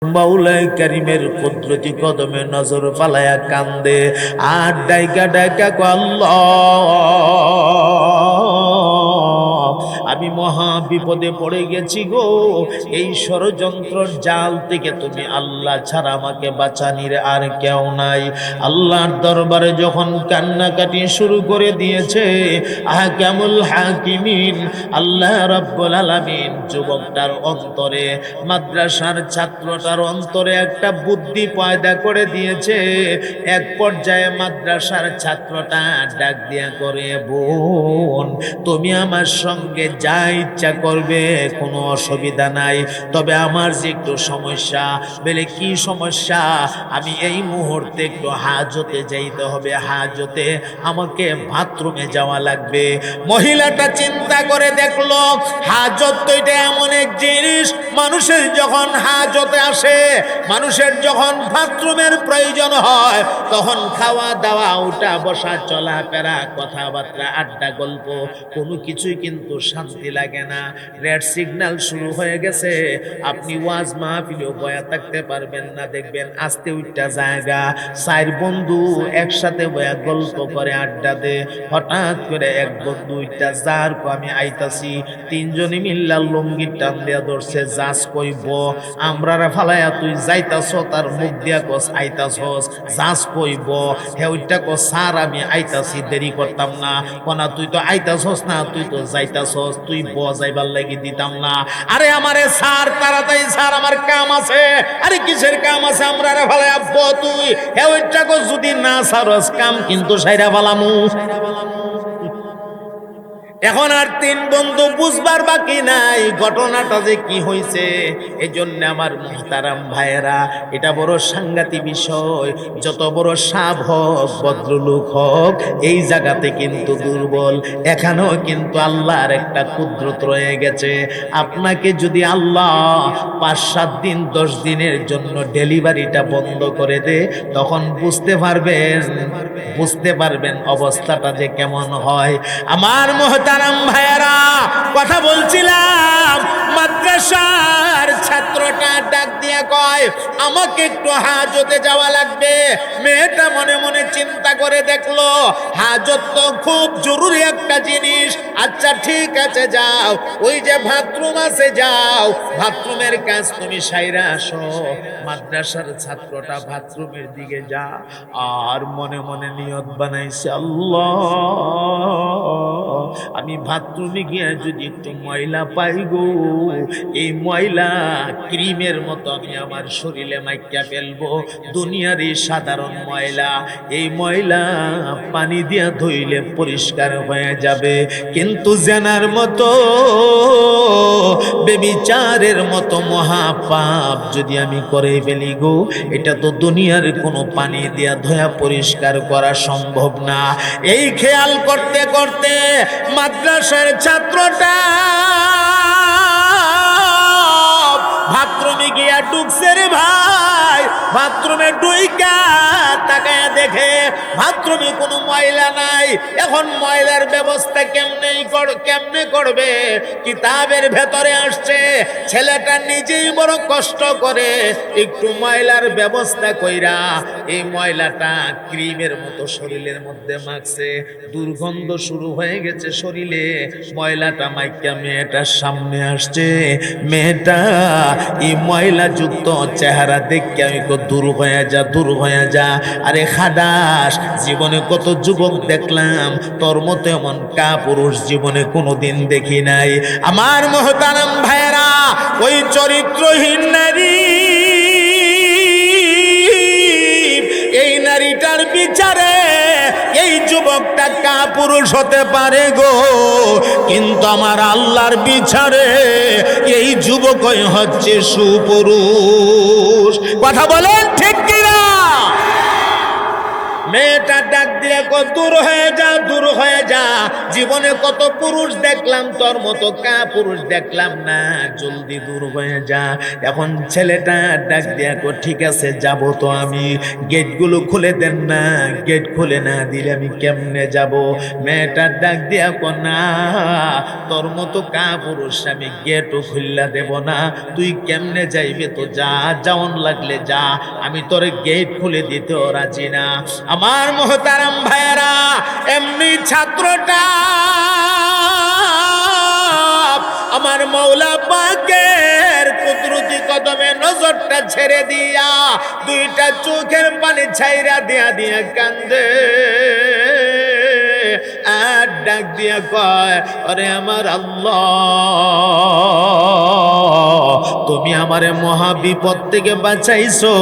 মাওলাই কারিমের কুদরতি কদমে নজর ফালায়া কান্দে আর ডাইকা ডাইকা কো আল্লাহ, আমি মহা বিপদে পড়ে গেছি গো। এই ষড়যন্ত্রের জাল থেকে তুমি আল্লাহ ছাড়া আমাকে বাঁচানির আর কেউ নাই। আল্লাহর দরবারে যখন কান্নাকাটি শুরু করে দিয়েছে আহকামুল হাকিমিন আল্লাহ রাব্বুল আলামিন যুবকটার অন্তরে, মাদ্রাসার ছাত্রটার অন্তরে একটা বুদ্ধি পয়দা করে দিয়েছে। এক পর্যায়ে মাদ্রাসার ছাত্রটা ডাক দিয়া করে, বোন তুমি আমার সঙ্গে যা ইচ্ছা করবে, কোনো অসুবিধা নাই, তবে আমার যে একটু সমস্যা। বলে কি সমস্যা? আমি এই মুহূর্তে একটু হাজতে যাইতে হবে, হাজতে আমাকে বাথরুমে যাওয়া লাগবে। মহিলাটা চিন্তা করে দেখলো হাজত তো এটা এমন এক জিনিস, মানুষের যখন হাজতে আসে, মানুষের যখন বাথরুমের প্রয়োজন হয়, তখন খাওয়া দাওয়া উঠা বসা চলাফেরা কথাবার্তা আড্ডা গল্প কোনো কিছুই কিন্তু শান্তি লাগে না। রেড সিগন্যাল শুরু হয়ে গেছে, আপনি ওয়াজ মাহফিলেও বয়া থাকতে পারবেন না। দেখবেন আস্তে উঠটা জায়গা, চার বন্ধু একসাথে বয়া গল্প করে আড্ডা দে। হঠাৎ করে এক বন্ধু উঠটা যার কো আমি আইতাছি, তিনজনে মিল্লা লঙ্গির টান দিয়া ধরছে, যাস কইব আমরা ফালাইয়া তুই যাইতাছ, তার মুখ দিয়া কস আইতাছস, যাস কইব হে ওইটা কো স্যার আমি আইতাছি, দেরি করতাম না। কোনা তুই তো আইতাছস না, তুই তো যাইতাছস, তুই যাইবার লাগি দিতাম না। আরে আমারে স্যার তাড়াতাড়ি স্যার আমার কাম আছে। আরে কিসের কাম আছে? আমরা ফালাইয়া তুই হে ওইটা কো যদি না সারস কাম কিন্তু সাইরা ফালামু। এখন আর তিন বন্ধু বুঝবার বাকি নাই ঘটনাটা যে কি হয়েছে। এই জন্য আমার মুহতারাম ভাইয়েরা, এটা বড় সাংঘাতিক বিষয়। যত বড় সাপ হোক, ভদ্রলোক হোক, এই জায়গাতে কিন্তু দুর্বল। এখানেও কিন্তু আল্লাহর একটা কুদরত রয়ে গেছে। আপনাকে যদি আল্লাহ 5-7 দিন 10 দিনের জন্য ডেলিভারিটা বন্ধ করে দে, তখন বুঝতে পারবেন অবস্থাটা যে কেমন হয়। আমার মুহতারাম ভাইয়েরা, কথা বলছিলাম, মাদ্রাসার ছাত্রটা ডাক দিয়ে কয় আমাকে একটু হাজতে যাওয়া লাগবে। মেয়েটা মনে মনে চিন্তা করে দেখলো হাজত তো খুব জরুরি একটা জিনিস। আচ্ছা ঠিক আছে যাও, ওই যে বাথরুম আছে যাও, বাথরুমের কাজ তুমি সাইরা আসো। মাদ্রাসার ছাত্রটা বাথরুমের দিকে যা আর মনে মনে নিয়ত বানাইছে, আল্লাহ আমি বাথরুমে গিয়ে যদি একটু ময়লা পাই গো, এই ময়লা ক্রিমের মতো আমি আমার শরীরে মাইকা ফেলবো। দুনিয়ার এই সাধারণ ময়লা, এই ময়লা পানি দিয়া ধুইলে পরিষ্কার হয়ে যাবে, কিন্তু জানার মতো বেবিচারের মতো মহাপাপ যদি আমি করে ফেলি গো, এটা তো দুনিয়ার কোনো পানি দিয়া ধোয়া পরিষ্কার করা সম্ভব না। এই খেয়াল করতে করতে মাদ্রাসার ছাত্রটা বাথরুমে গিয়া ঢুকছে রে ভাই। বাথরুমে ঢুইকা তাকায়া দেখে বাথরুমে কোনো ময়লা নাই। এখন ময়লার ব্যবস্থা কেমনে করবে? কিতাবের ভেতরে আসছে ছেলেটা নিজেই বড় কষ্ট করে একটু ময়লার ব্যবস্থা কইরা এই ময়লাটা ক্রিমের মতো শরীরের মধ্যে মাখছে। দুর্গন্ধ শুরু হয়ে গেছে শরীরে, ময়লাটা মাইকা মেয়েটার সামনে আসছে। মেয়েটা এই ময়লা যুক্ত চেহারা দেখে আমি দূর হয়ে যা। আরে খাদাস, জীবনে কত যুবক দেখলাম, তোর মতো এমন কাপুরুষ জীবনে কোনোদিন দেখি নাই। আমার মুহতারাম ভাইয়েরা, ওই চরিত্রহীন নারী, এই নারীটার বিচারে এই যুবকটা কাপুরুষ হতে পারে গো, কিন্তু আমার আল্লাহর বিচারে এই যুবকই হচ্ছে সুপুরুষ। কথা বলেন ঠিক কিনা? মেয়েটা ডাক দিয়ে কো দূর হয়ে যা, দূর হয়ে যা, জীবনে কত পুরুষ দেখলাম, তোর মতো কা পুরুষ দেখলাম না, জলদি দূর হয়ে যা। এখন ছেলেটা ডাক দিয়া কো ঠিক আছে যাব তো আমি, গেটগুলো খুলে দেন না, গেট খুলে না দিলে আমি কেমনে যাব? মেয়েটা ডাক দিয়া কো না, তোর মতো কা পুরুষ আমি গেটও খুললা দেব না, তুই কেমনে যাইবে তো যা, যাওন লাগলে যা, আমি তোর গেট খুলে দিতেও রাজি না। আমার মোহতারাম ভাইয়েরা, এমনি ছাত্রটা আমার মৌলা পাকের কুদরতি কদমে নজরটা ছেড়ে দিয়া দুইটা চোখের পানি ছাইরা দিয়া দিয়া কান্দে আর ডাক দিয়া কয়, আরে আমার আল্লাহ, তুমি আমারে মহা বিপদ থেকে বাঁচাইছো,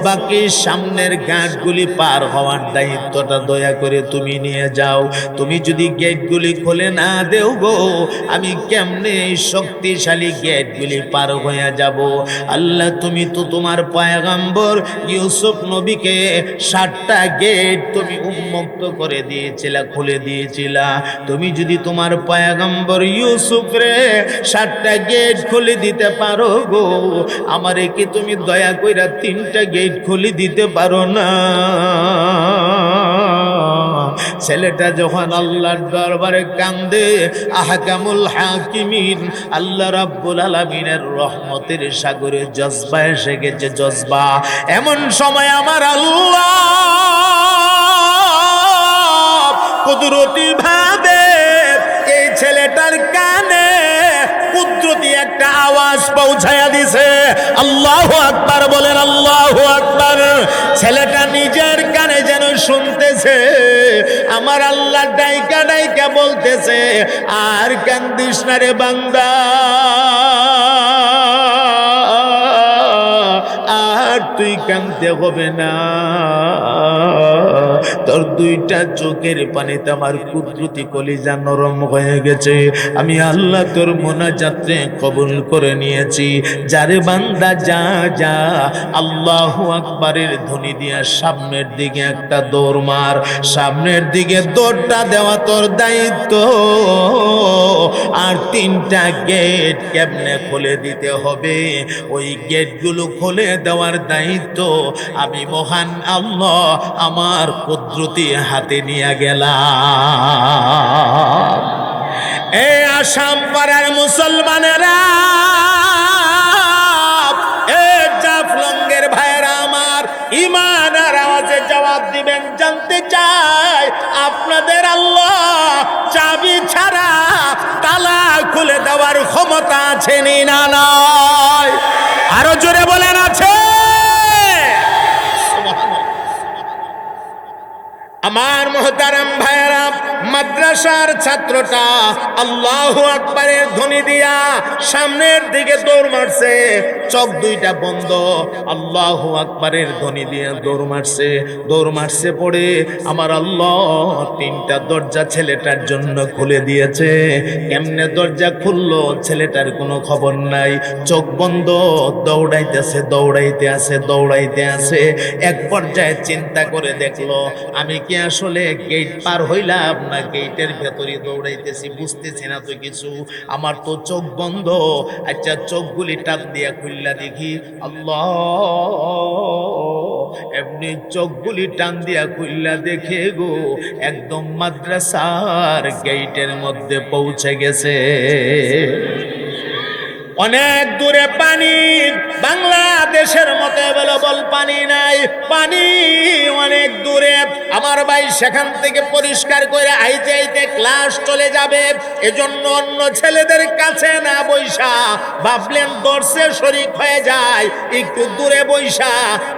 বাকি সামনের ঘাটগুলি পার হওয়ার দায়িত্বটা দয়া করে তুমি নিয়ে যাও। তুমি যদি গেটগুলি খুলে না দেও গো, আমি কেমনে এই শক্তিশালী গেটগুলি পার হয়ে যাব? আল্লাহ, তুমি তো তোমার পয়গম্বর ইউসুফ নবীকে 7টা গেট তুমি উন্মুক্ত করে দিয়েছিলা, খুলে দিয়েছিলা। তুমি যদি তোমার পয়গম্বর ইউসুফ রে 7টা গেট খুলে দিতে পারো গো, আমারে কি তুমি দয়া কইরা 3টা গেট খুলে দিতে পারো না? ছেলেটা যখন আল্লাহর দরবারে কান্দে, আহকামুল হাকিমিন আল্লাহ রাব্বুল আলামিনের রহমতের সাগরে জজবা এসে গেছে, জজবা। এমন সময় আমার আল্লাহ কুদরতি ভাবে এই ছেলেটার কানে কুদরতি একটা আওয়াজ পৌঁছায়া দিছে। আল্লাহু আকবার বলেন, আল্লাহু আকবার। ছেলেটা নিজের কানে যেন শুনতেছে আমার আল্লাহ ডাইকা ডাইকা বলতেছে, আর কান্দিস না রে বান্দা, আর তুই কাঁদতে হবে না, তোর 2টা চোখের পানিতে আমার কুদরতি কলিজা নরম হয়ে গেছে। আমি আল্লাহ তোর মোনাজাতে কবুল করে নিয়েছি। যারে বান্দা যা যা, আল্লাহু আকবারের ধ্বনি দিয়া সামনের দিকে একটা দৌড় মার, সামনের দিকে দৌড়টা দেওয়া তোর দায়িত্ব। আর 3টা গেট কেমনে খুলে দিতে হবে, ওই গেটগুলো খুলে দেওয়ার দায়িত্ব আমি মহান আল্লাহ আমার কুদরতি হাতে নিয়ে গেলাম। এ আসাম পাড়ার মুসলমানেরা, এ জাফলঙ্গের ভাইরা আমার, ঈমান আর আওয়াজে জবাব দিবেন। জানতে চাই আপনাদের আল্লাহ চাবি ছাড়া তালা খুলে দেওয়ার ক্ষমতা আছে না নাই? আরো জোরে বলেন আছে? আমার মুহতারাম ভাইরা, মাদ্রাসার ছাত্রটা আল্লাহু আকবারের ধ্বনি দিয়া সামনের দিকে দৌড় মারছে, চোখ 2টা বন্ধ, আল্লাহু আকবারের ধ্বনি দিয়া দৌড় মারছে। দৌড় মারছে পড়ে আমার আল্লাহ 3টা দরজা ছেলেটার জন্য খুলে দিয়েছে। কেমনে দরজা খুললো ছেলেটার কোনো খবর নাই, চোখ বন্ধ, দৌড়াইতেছে, দৌড়াইতে আছে, দৌড়াইতে আছে। এক পর্যায়ে চিন্তা করে দেখলো, আমি কি আসলে গেট পার হইলাম না গেটের ভেতরে দৌড়াইতেছি, বুঝতেছি না তো কিছু, আমার তো চোখ বন্ধ। আচ্ছা চোখগুলি টান দিয়া খুললা দেখি, আল্লাহ, এমনি চোখগুলি টান দিয়া খুললা দেখে গো একদম মাদ্রাসার গেটের মধ্যে পৌঁছে গেছে। অনেক দূরে পানি, বাংলাদেশের মতো অ্যাভেলেবল পানি নাই, পানি অনেক দূরে। আমার ভাই সেখান থেকে পরিষ্কার করে আইতে আইতে ক্লাস চলে যাবে, এজন্য অন্য ছেলেদের কাছে না বৈশা ভাবলেন দর্শে শরীক হয়ে যায়, একটু দূরে বৈশা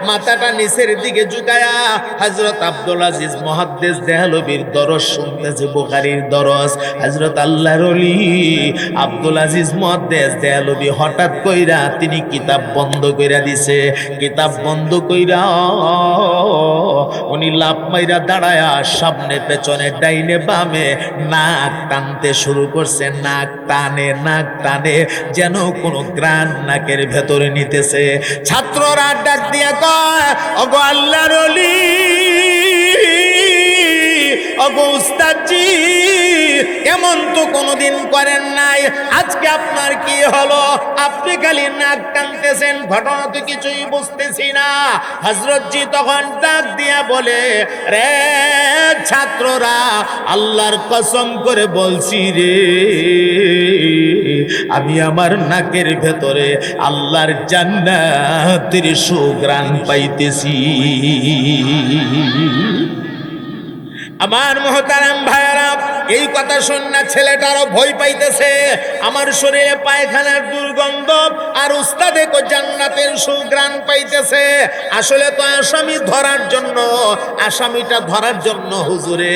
মাথাটা নিচের দিকে ঝুঁকায়া হযরত আব্দুল আজিজ মুহাদ্দিস দেহলভীর দরস শুনতেছে, বুখারীর দরস। হযরত আল্লাহর ওলি আব্দুল আজিজ মুহাদ্দিস দেহলভী হঠাৎ কইরা তিনি কিতাব বন্ধ কইরা দিছে। কিতাব বন্ধ কইরা উনি লাফ মাইরা দাঁড়ায়া সামনে পেছনে ডাইনে বামে নাক টানতে শুরু করছে, নাক টানে, নাক টানে, যেন কোনো গ্রান নাকের ভেতরে নিতেছে। ছাত্ররা ডাক দিয়া কয়, ওগো আল্লাহর ওলি, ওগো উস্তাদজি, এমন তো কোনোদিন করেন নাই, আজকে আপনার কি হলো? আপনি খালি নাক টানতেছেন, ঘটনা তো কিছুই বুঝতেছি না। হযরতজি তখন ডাক দিয়া বলে, রে ছাত্ররা, আল্লাহর কসম করে বলছি রে, আমি আমার নাকের ভেতরে আল্লাহর জান্নাতের সুঘ্রাণ পাইতেছি। আমার মুহতারাম ভাইরা, এই কথা শুনে ছেলেটারও ভয় পাইতেছে। আমার শরীরে পায়খানার দুর্গন্ধ আর উস্তাদে কো জান্নাতের সুঘ্রাণ পাইতেছে। আসলে তো আসামিটা ধরার জন্য হুজুরে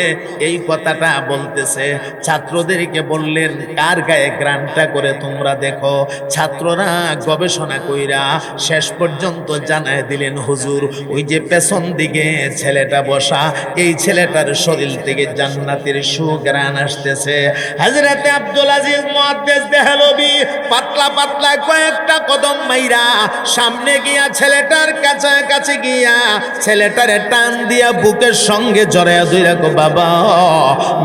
এই কথাটা বলতেছে। ছাত্রদেরকে বললেন, কার গায়ে ঘ্রাণটা করে তোমরা দেখো। ছাত্ররা গবেষণা কইরা শেষ পর্যন্ত জানায় দিলেন, হুজুর ওই যে পেছন দিকে ছেলেটা বসা, এই ছেলেটার শরীর থেকে জান্নাতের সুঘ্রাণ আসতেছে। হযরত আব্দুল আজিজ মুহাদ্দিস দেহলভী পাতলা পাতলা কয়েকটা কদম মাইরা সামনে গিয়া ছেলেটার কাছে গিয়া ছেলেটারে টান দিয়া বুকের সঙ্গে জড়ায়া ধইরা কো, বাবা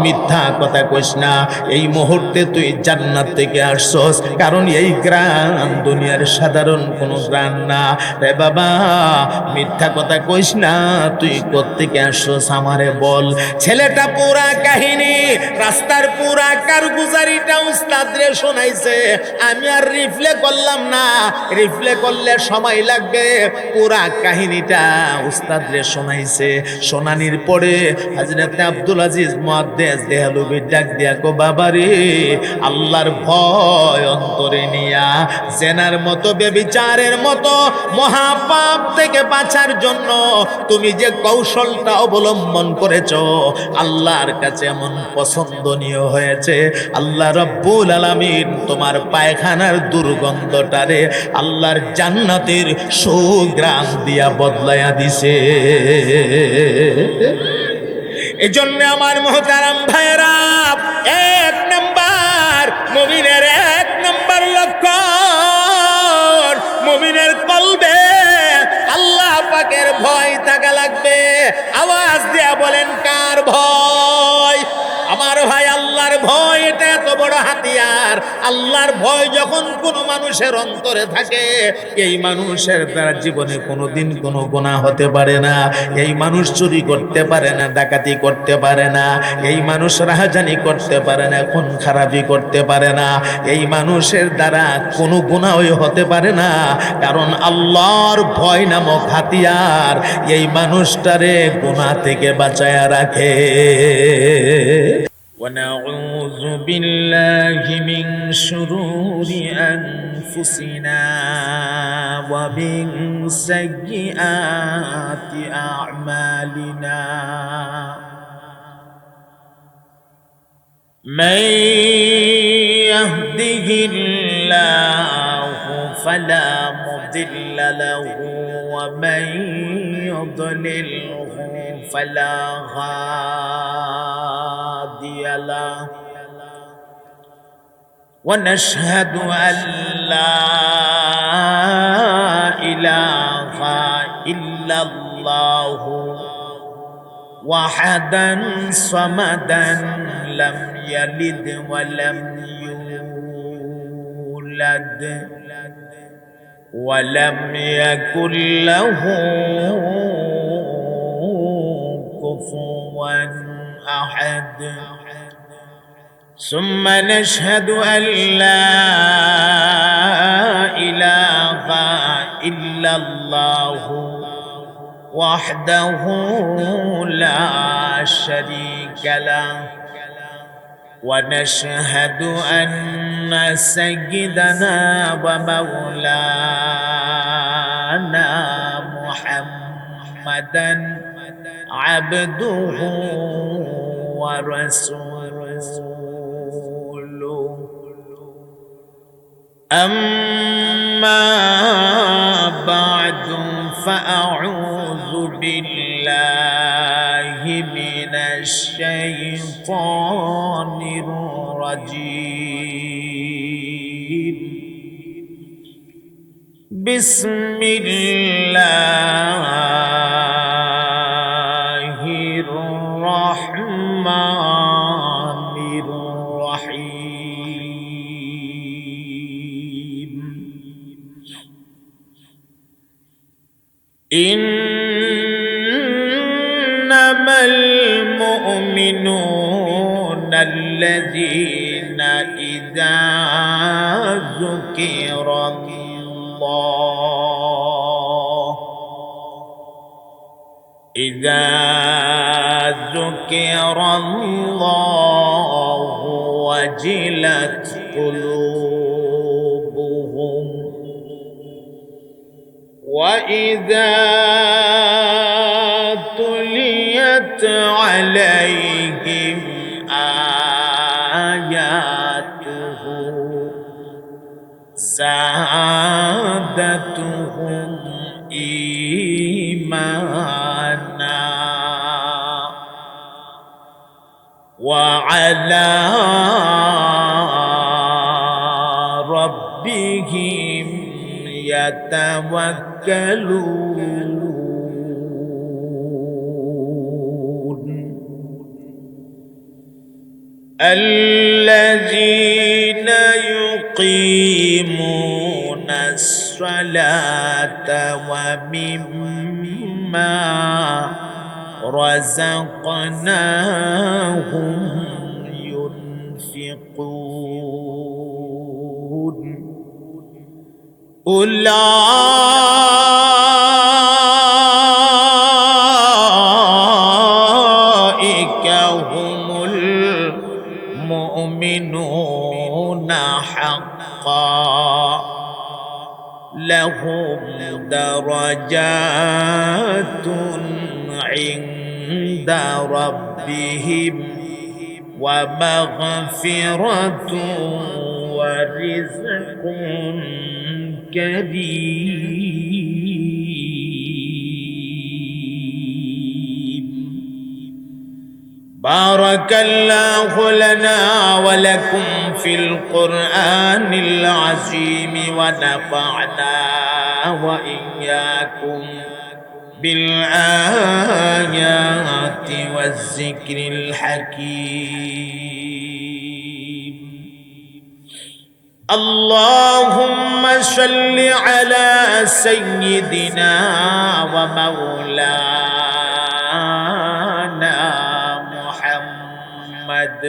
মিথ্যা কথা কইস না, এই মুহূর্তে তুই জান্নাত থেকে আসছস, কারণ এই ঘ্রাণ দুনিয়ার সাধারণ কোনো ঘ্রাণ না রে বাবা, মিথ্যা কথা কইস না, তুই কোত্থেকে আসছস আমারে বল। ছেলেটা পুরা কাহিনী, রাস্তার পুরা কারগুজারিটা উস্তাদরে শোনাইছে। আমি আর রিপ্লে করলাম না, রিপ্লে করলে সময় লাগবে। পুরা কাহিনীটা উস্তাদরে শোনাইছে। শোনানির পরে হযরত আব্দুল আজিজ মুহাদ্দিস দেহলভী ডাক দিয়া কো, বাবা রে, আল্লাহর ভয় অন্তরে নিয়া জেনার মতো ব্যভিচারের মতো মহাপাপ থেকে বাঁচার জন্য তুমি যে কৌশলটা অবলম্বন করেছো, আল্লাহর কাছে এমন পছন্দনীয় হয়েছে। আল্লাহ রাব্বুল আলামিন তোমার পায়খানার দুর্গন্ধটারে আল্লাহর জান্নাতের সুঘ্রাণ দিয়া বদলায়া দিছে। এজন্য আমার মুহতারাম ভাইরা, এক নাম্বার মুমিনের এক নাম্বার লক্ষণ, মুমিনের কলবে আল্লাহ পাকের ভয় থাকা লাগবে। আওয়াজ দিয়া বলেন, কার ভয়? আমার ভাই, আল্লাহর ভয়, এটা এত বড় হাতিয়ার। আল্লাহর ভয় যখন কোনো মানুষের অন্তরে থাকে, এই মানুষের দ্বারা জীবনে কোনোদিন কোনো গুনাহ হতে পারে না। এই মানুষ চুরি করতে পারে না, ডাকাতি করতে পারে না, এই মানুষ রাহাজানি করতে পারে না, খুন খারাপি করতে পারে না, এই মানুষের দ্বারা কোনো গুনাহই হতে পারে না, কারণ আল্লাহর ভয় নামক হাতিয়ার এই মানুষটারে গুনাহ থেকে বাঁচায়া রাখে। ونعوذ بالله من شرور أنفسنا ومن سيئات أعمالنا من يهده الله فلا مضل له ومن يضلله فلا هادي له ونشهد أن لا إله إلا الله وحدا صمدا لم يلد ولم يولد ولم يكن له كفوا أحد ثم نشهد أن لا إله إلا الله وحده لا شريك له ونشهد أن سيدنا ومولانا محمدا عبده ورسوله أما بعد فأعوذ بالله من الشيطان الرجيم بسم الله الرحمن ইন্নামাল মুমিনুনা আল্লাযীনা ইযা যুকিরাল্লাহ ওয়াজিলাত কুলুবুহুম وإذا تليت عليهم آياته زادتهم إيمانا وعلى ربهم يتوكلون الذين يقيمون الصلاة ومما رزقناهم ينفقون أولئك هم المؤمنون حقا لهم درجات عند ربهم ومغفرة ورزق كريم. بارك الله لنا ولكم في القرآن العظيم ونفعنا وإياكم بالآيات والذكر الحكيم. اللهم صل على سيدنا ومولانا محمد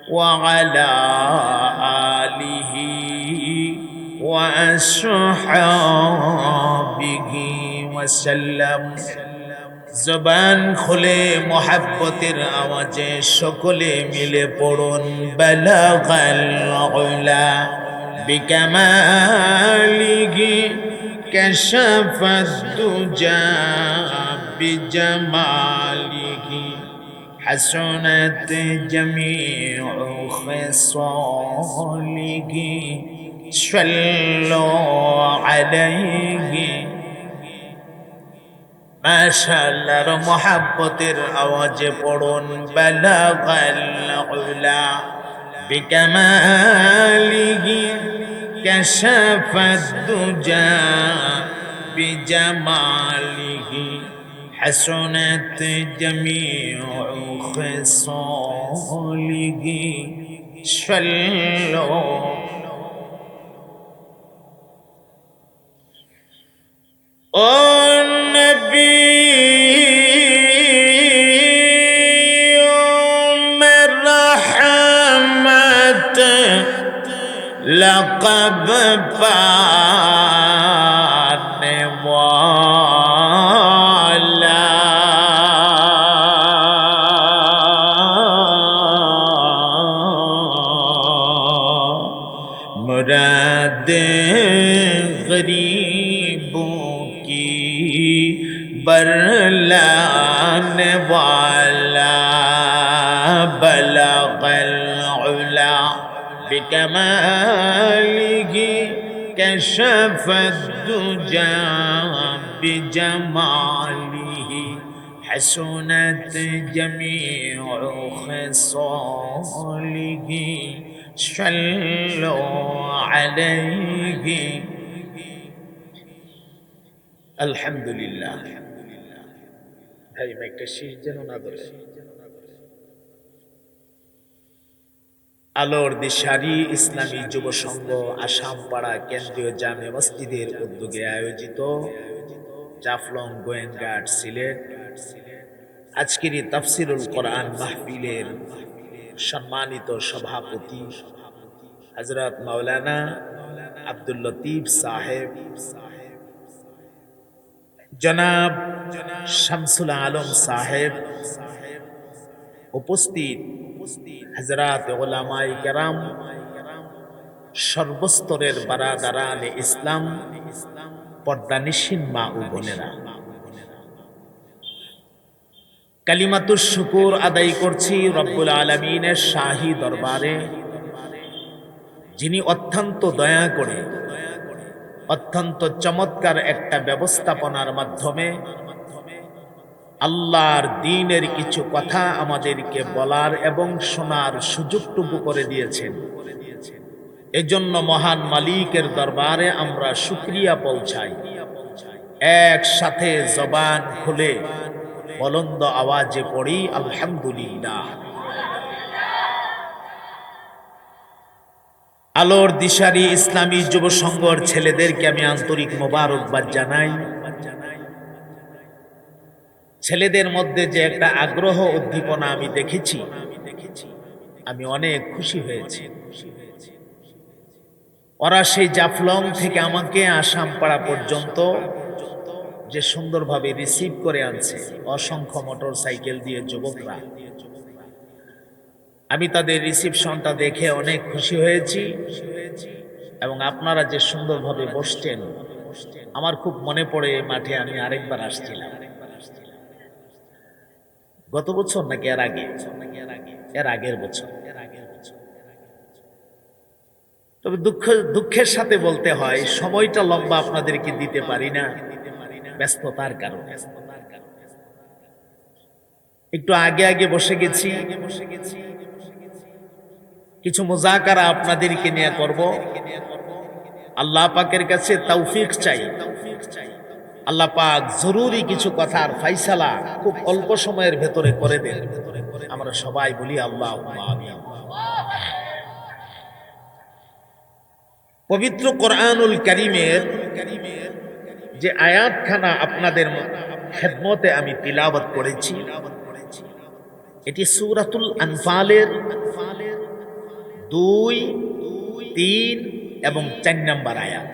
وعلى آله وأصحابه وسلم. জবান খুলে মোহাব্বতের আওয়াজে সকলে মিলে পড়ুন বালাগাল উলা বিকামালিহি কাশাফাদ দুজা বিজামালিহি হাসানাত জামিউ খিসালিহি সাল্লু আলাইহি। মাশাআল্লাহর মোহাব্বতের আওয়াজে পড়ুন বালাগাল উলা বিকামালিহি কাশাফাদ দুজা বিজামালিহি হাসানাত জামিউ খিসালিহি সাল্লু। ও নবী مرحمت لقب پانے والا مراد غریبوں برلانے والا بلغ العلا بكماله كشف الدجى بجماله حسنت جميع خصاله صلوا عليه. الحمد لله. ভাই একটা শীষ যেন না ধরে। আলোর দিশারি ইসলামী যুব সংঘ আসামপাড়া কেন্দ্রীয় জামে মসজিদের উদ্যোগে আয়োজিত জাফলং গোয়েন্দাঘাট সিলেট আজকের এই তাফসিরুল কোরআন মাহফিলের সম্মানিত সভাপতি হযরত মাওলানা আব্দুল লতিফ সাহেব, জনাব শামসুল আলম সাহেব, উপস্থিত হযরত উলামায়ে কেরাম, সর্বস্তরের বারাদারানে ইসলাম, পর্দানিশীন মা ও বোনেরা, কালিমাতুশ শুকুর আদায় করছি রব্বুল আলামিনের শাহী দরবারে, যিনি অত্যন্ত দয়া করে অত্যন্ত চমৎকার একটা ব্যবস্থাপনার মাধ্যমে আল্লাহর দ্বীনের কিছু কথা আমাদেরকে বলার এবং শোনার সুযোগটুকু করে দিয়েছেন। এজন্য মহান মালিকের দরবারে আমরা শুকরিয়া পৌঁছাই। একসাথে জবান খুলে বুলন্দ আওয়াজে পড়ি আলহামদুলিল্লাহ। আলোর দিশারি ইসলামী যুব সংঘর ছেলেদেরকে আমি আন্তরিক মোবারকবাদ জানাই। ছেলেদের মধ্যে যে একটা আগ্রহ উদ্দীপনা আমি দেখেছি, আমি অনেক খুশি হয়েছি। ওরা সেই জাফলং থেকে আমাকে আসামপাড়া পর্যন্ত যে সুন্দরভাবে রিসিভ করে আনছে, অসংখ্য মোটর সাইকেল দিয়ে যুবকরা, আমি তাদের রিসিপশনটা দেখে অনেক খুশি হয়েছি। এবং আপনারা যে সুন্দরভাবে বসছেন, আমার খুব মনে পড়ে মাঠে আমি আরেকবার আসছিলাম, গত বছর নাকি এর আগের বছর। তবে দুঃখের সাথে বলতে হয় সময়টা লম্বা আপনাদেরকে দিতে পারি না, ব্যস্ততার কারণে। একটু আগে বসে গেছি, কিছু মুযাকারা আপনাদেরকে নিয়ে করব। আল্লাহ পাকের কাছে তৌফিক চাই। আল্লাহ পাক জরুরি কিছু কথার ফাইসালা খুব অল্প সময়ের ভেতরে করে দেন। আমরা সবাই বলি আল্লাহুম্মা আমিন। পবিত্র কোরআনুল কারীমের যে আয়াতখানা আপনাদের খেদমতে আমি তিলাওয়াত করেছি, এটি সূরাতুল আনফালের 2, 3 এবং 4 নম্বর আয়াত।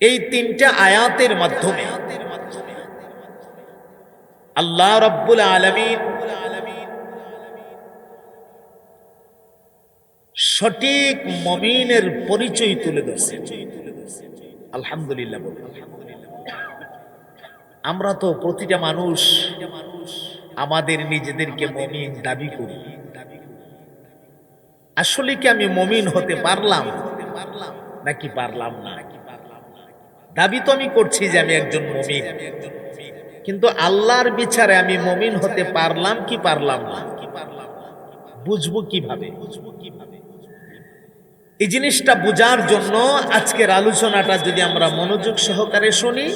এই 3টা আয়াতের মাধ্যমে আল্লাহ রাব্বুল আলামিন সঠিক মুমিনের পরিচয় তুলে ধরছেন। আলহামদুলিল্লাহ বলুন। আমরা তো প্রতিটা মানুষ আমাদের নিজেদেরকে মুমিন দাবি করি। আসলে কি আমি মুমিন হতে পারলাম নাকি পারলাম না? দাবি তো আমি করছি যে আমি একজন মুমিন, কিন্তু আল্লাহর বিচারে আমি মুমিন হতে পারলাম কি পারলাম না, বুঝবো কিভাবে? এই জিনিসটা বোঝার জন্য আজকের আলোচনাটা যদি আমরা মনোযোগ সহকারে শুনি,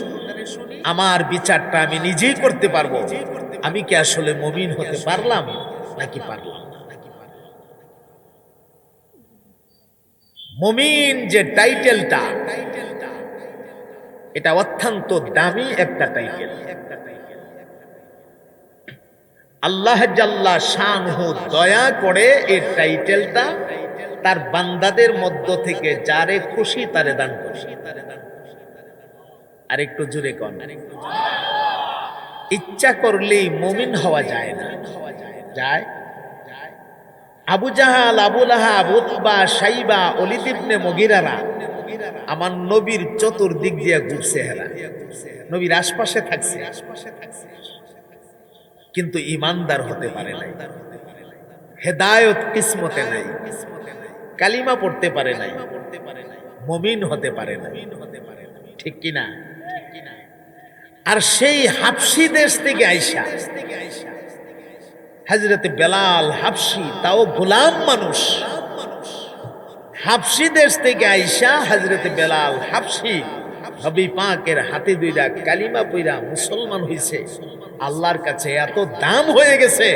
আমার বিচারটা আমি নিজেই করতে পারবো, আমি কি আসলে মুমিন হতে পারলাম নাকি পারলাম না। মুমিন যে টাইটেলটা, এটা অত্যন্ত দামি একটা টাইটেল। আল্লাহ জাল্লা শানহু দয়া করে এই টাইটেলটা তার বান্দাদের মধ্য থেকে যারে খুশি তারে দান করে। আর একটু জোরে কন। ইচ্ছা করলেই মুমিন হওয়া যায় না? যায়। আবু জাহাল, আবু লাহাব, উতবা, শাইবা, ওলীদ ইবনে মুগীরারা আমার নবীর চতুর্দিক দিয়ে ঘুরছে, হেরা নবীর আশপাশে থাকছে, কিন্তু ইমানদার হতে পারে নাই, হেদায়েত কিসমতে নাই, কালিমা পড়তে পারে নাই, মুমিন হতে পারে না। ঠিক কিনা? আর সেই হাবশি দেশ থেকে আইসা হযরতে বেলাল হাবশি, তাও গোলাম মানুষ, হাবশি দেশ থেকে আইসা হযরতে বেলাল হাবশি নবী পাকের হাতে দুইটা কালিমা পইরা মুসলমান হইছে। আল্লাহর কাছে এত দাম হয়ে গেছে,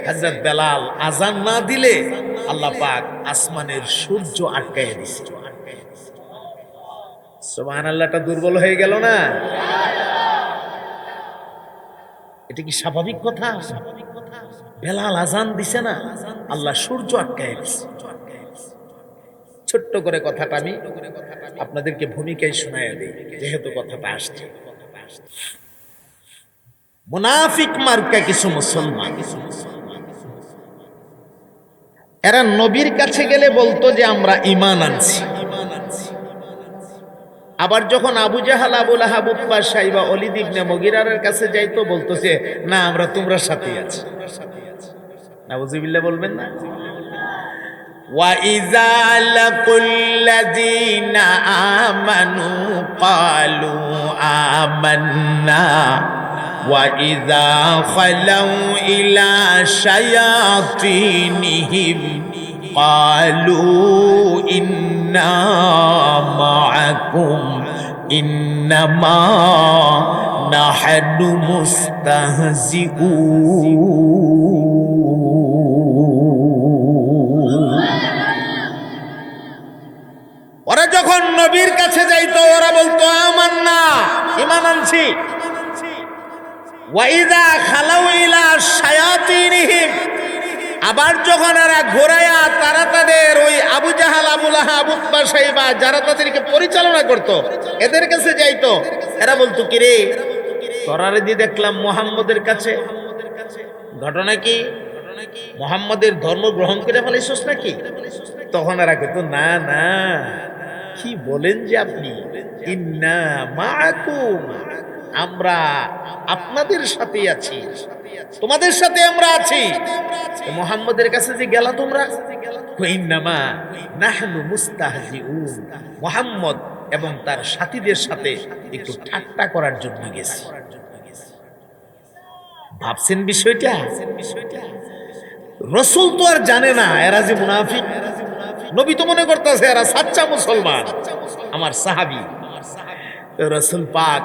হযরত বেলাল আজান না দিলে আল্লাহ পাক আসমানের সূর্য আটকাইয়া দিছে। সুবহানাল্লাহটা দুর্বল হয়ে গেল না? এটা কি স্বাভাবিক কথা? বেলাল আজান দিছে না, আল্লাহ সূর্য আটকায় দিছে। ছোট্ট করে কথাটা আমি আপনাদেরকে ভূমিকায় শোনায় দিই, যেহেতু কথাটা আসছে। মুনাফিক মার্কা কিছু মুসলমান, এরা নবীর কাছে গেলে বলতো যে আমরা ঈমান আনছি। আবার যখন আবু জাহাল, আবু লাহাব, উতবা, সাইবা, ওলীদ ইবনে মুগীরার কাছে যাইতো বলতো যে না, আমরা তোমরার সাথেই আছি। নাউযুবিল্লাহ বলবেন না? ওয়া ইযা লাকুল্লাযীনা আমানু ক্বালু আমান্না ওয়া ইযা খালাউ ইলা শায়াতিনিহিম ক্বালু ইন্না মাআকুম ইন্নামা নাহনু মুস্তাহজিউন। ওরা যখন নবীর কাছে যাইতো ওরা বলতো আমান্না, ঈমান আনছি। ওয়া ইযা খালাউ ইলা শায়াতিনিহিম, আবার যখন এরা ঘোরায়া তারা তাদের ওই আবু জাহাল, আবু লাহাব, উতবা, সাইবা যারা তাদেরকে পরিচালনা করত এদের কাছে যাইতো, এরা বলতো কি রে, তোরারে দিয়ে দেখলাম মুহাম্মদের কাছে, ঘটনা কি মুহাম্মদের ধর্ম গ্রহণ করে ফেলেছিস নাকি? তখন এরা কইতো না না, কি বলেন যে আপনি, ইন্না মাআকুম, আমরা আপনাদের সাথেই আছি, তোমাদের সাথে আমরা আছি। মুহাম্মদের কাছে যে গেলা তোমরা, ইন্নামা নাহনু মুস্তাহজিউন, মুহাম্মদ এবং তার সাথীদের সাথে একটু ঠাট্টা করার জন্য গেছি। ভাবছেন বিষয়টা? রাসূল তো আর জানে না এরা যে মুনাফিক। নবী তো মনে করতেছে এরা সাচ্চা মুসলমান, আমার সাহাবী। রাসূল পাক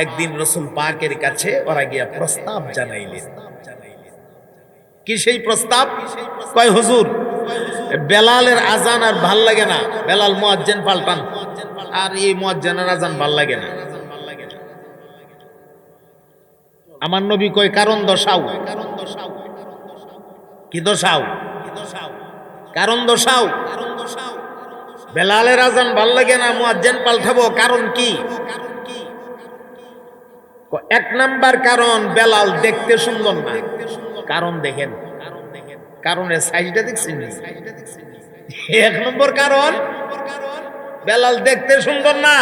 একদিন রাসূল পাকের কাছে ওরা গিয়া প্রস্তাব জানাইলেন। কি সেই প্রস্তাব? কয় হুজুর, বেলালের আজান আর ভাল লাগে না, বেলাল মুয়াজ্জিন পাল্টান, আর এই মুয়াজ্জিনের আজান ভাল লাগে না। আমার নবী কয় কারণ দশাও। কি দশাও? কারণ দশাও। বেলালের আজান ভাল লাগে না, মুয়াজ্জিন পাল্টাবো, কারণ কি? এক নাম্বার কারণ, বেলাল দেখতে সুন্দর না। কারণ দেখেন, কারণের সাইজটা দেখছেন? এক নম্বর কারণ, বেলাল দেখতে সুন্দর না।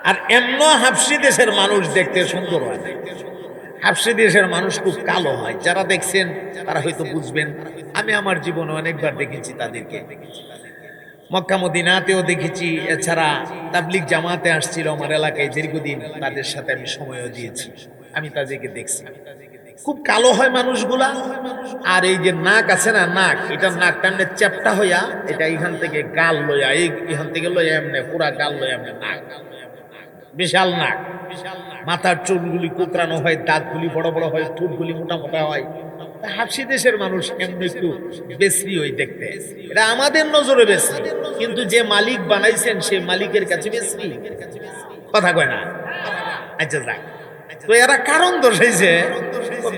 আর এমন হাবশি দেশের মানুষ দেখতে সুন্দর হয়। হাবশি দেশের মানুষ খুব কালো হয়, যারা দেখছেন তারা হয়তো বুঝবেন। আমি আমার জীবনে অনেকবার দেখেছি তাদেরকে, মক্কা মদিনাতেও দেখেছি, এছাড়া তাবলিগ জামাতে আসছিল আমার এলাকায় দীর্ঘদিন, তাদের সাথে আমি সময়ও দিয়েছি, আমি তাদেরকে দেখছি। খুব কালো হয় মানুষগুলা। আর এই যে নাক আছে না, নাক, এটা নাকটা এমনি চ্যাপটা হইয়া, এটা এখান থেকে গাল লইয়া, এখান থেকে লইয়া এমনি পুরা গাল লইয়া এমনি নাক, বিশাল নাক। মাথার চুলগুলি কোকড়ানো হয়, দাঁতগুলি বড় বড় হয়, ঠোঁটগুলি মোটা মোটা হয়। হাবশি দেশের মানুষ এমনি একটু বেশি ওই দেখতে, এটা আমাদের নজরে বেশি, কিন্তু যে মালিক বানাইছেন সে মালিকের কাছে বেশি। কথা কয় না? আচ্ছা যাক, তো এরা কারণ দোষাইছে,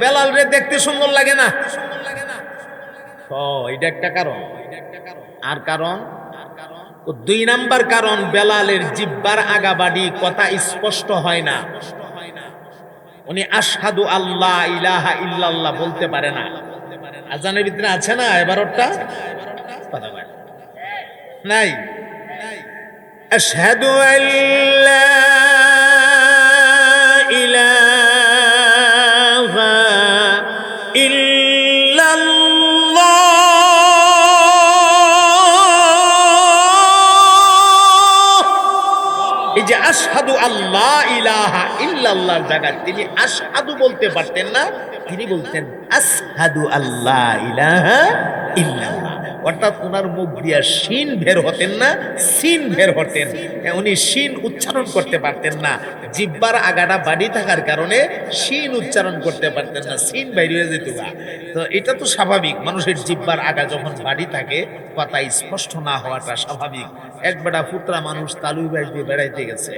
বেলাল রে দেখতে সুন্দর লাগে না, ও এটা একটা কারণ। আর কারণ, দুই নাম্বার কারণ, বেলালের জিহ্বার আগাবাড়ি কথা স্পষ্ট হয় না। উনি আশহাদু আল্লাহ ইলাহা ইল্লাল্লাহ বলতে পারে না। আজানের ভিতরে আছে না এবারটা কথা বলে নাই, আশহাদু আল্লা ইলাহা ইল্লাল্লাহ, এই যে আশহাদু আল্লাহ ইলাহা ইল্লাল্লাহর জায়গায় তিনি আশহাদু বলতে পারতেন না, তিনি বলতেন আশহাদু আল্লাহ ইলাহা ইল্লাল্লাহ। অর্থাৎ ওনার মুখ দিয়া শিন বের হতেন না, সিন বের হতেন। উনি শিন উচ্চারণ করতে পারতেন না, জিহ্বার আগাটা বাড়ি থাকার কারণে শিন উচ্চারণ করতে পারতেন না, সিন বাইরে হয়ে যেত। তো এটা তো স্বাভাবিক, মানুষের জিহ্বার আগা যখন বাড়ি থাকে কথা স্পষ্ট না হওয়াটা স্বাভাবিক। এক বেটা ফুতরা মানুষ তালুই বাইশ দিয়ে বেড়াইতে গেছে।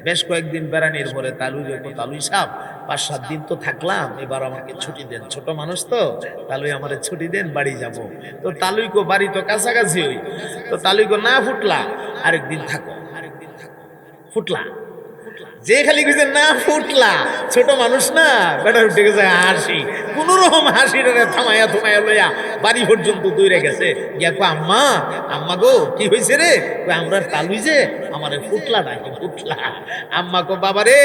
বেশ কয়েকদিন বেড়ানোর পরে তালুই সাহেব 5-7 দিন তো থাকলাম, এবার আমাকে ছুটি দেন, ছোট মানুষ তো, তালুই আমারে ছুটি দেন, বাড়ি যাব। তো তালুই কো বাড়ি তো কাছাকাছি হই, তো তালুই কো না ফুটলা আরেকদিন থাকো। ফুটলা যে খালি কইছে না ফুটলা, ছোট মানুষ না, বেটা উঠে গেছে হাসি, কোন রকম হাসিটারে থামাইয়া লইয়া বাড়ি পর্যন্ত দৌড়ে গেছে। গিয়া কো আম্মা আম্মা গো কি হয়েছে রে? আমরা তালুই যে আমারে ফুটলা ডাকে, ফুটলা। আম্মা কো বাবা রে,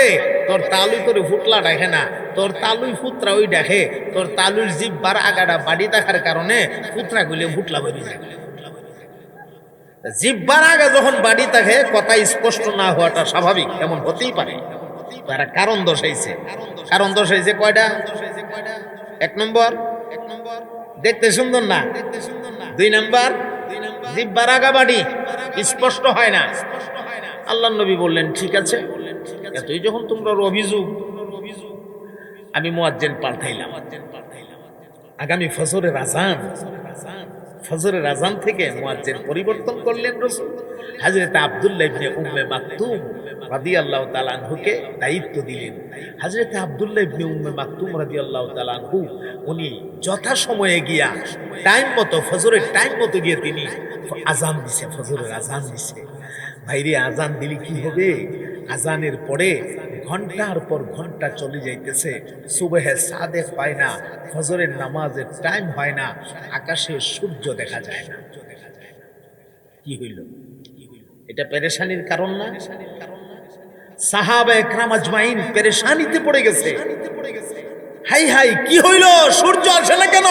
তোর তালুই করে ফুটলা ডাকে না, তোর তালুই ফুতরা ওই ডাকে, তোর তালুর জিব্বার আগাটা বাড়ি থাকার কারণে ফুতরা গুলি ফুটলা বেরি যায়। জিব্বার আগে যখন বাড়ি থাকে কথা স্পষ্ট না হওয়াটা স্বাভাবিক, এমন হতেই পারে। তারা কারণ দর্শাইছে, কারণ দর্শাইছে কয়টা? 1 নম্বর দেখতে সুন্দর না, 2 নম্বর জিব্বার আগা বাড়ি স্পষ্ট হয় না। আল্লাহ নবী বললেন ঠিক আছে, এতই যখন তোমরা অভিযোগ, আমি মুয়াজ্জিন পাঠাইলাম। আগামী ফজরের আযান, ফজরের আযান থেকে মুয়াজ্জিন পরিবর্তন করলেন রাসূল। হযরত আব্দুল্লাহ ইবনে উম্মে মাকতুম রাদিয়াল্লাহু তাআলা আনহুকে দায়িত্ব দিলেন। হযরত আব্দুল্লাহ ইবনে উম্মে মাকতুম রাদিয়াল্লাহু তাআলা আনহু উনি যথা সময়ে গিয়া টাইম মতো, ফজরের টাইম মতো গিয়ে তিনি আযান দিছে, ফজরের আযান দিছে। ভাইরে আযান দিলে কি হবে? আযানের পরে ঘন্টার পর ঘন্টা চলে যাইতেছে, সুবহে সাদেক হয় না, ফজরের নামাজের টাইম হয় না, আকাশে সূর্য দেখা যায় না। কি হইল? এটা পেরেশানির কারণ না? সাহাবা একরাম আজমাইন পেরেশানিতে পড়ে গেছে। হাই হাই কি হইল? সূর্য আসে না কেন?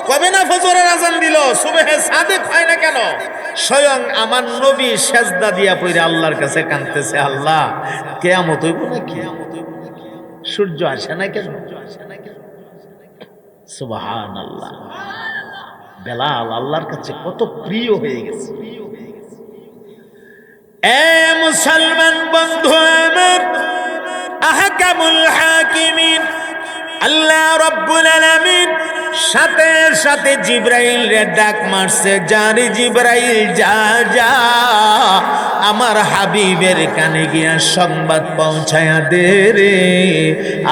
কবে না ফজরের আযান দিল, সুবহে সাদেক হয় না কেন? স্বয়ং আমার নবী সেজদা দিয়া পড়ে আল্লাহর কাছে কাঁদতেছে, আল্লাহ কিয়ামত হইব নাকি? সূর্য আসে না কেন? সুবহানাল্লাহ। বেলাল আল্লাহর কাছে কত প্রিয় হয়ে গেছে। এ মুসলমান বন্ধু আমার, আহকামুল হাকিমিন আল্লাহ রাব্বুল আলামিন সাথে সাথে জিবরাইল রে ডাক মারছে, জানি জিবরাইল যা যা আমার হাবিবের কানে গিয়া সংবাদ পৌঁছায়া দে রে,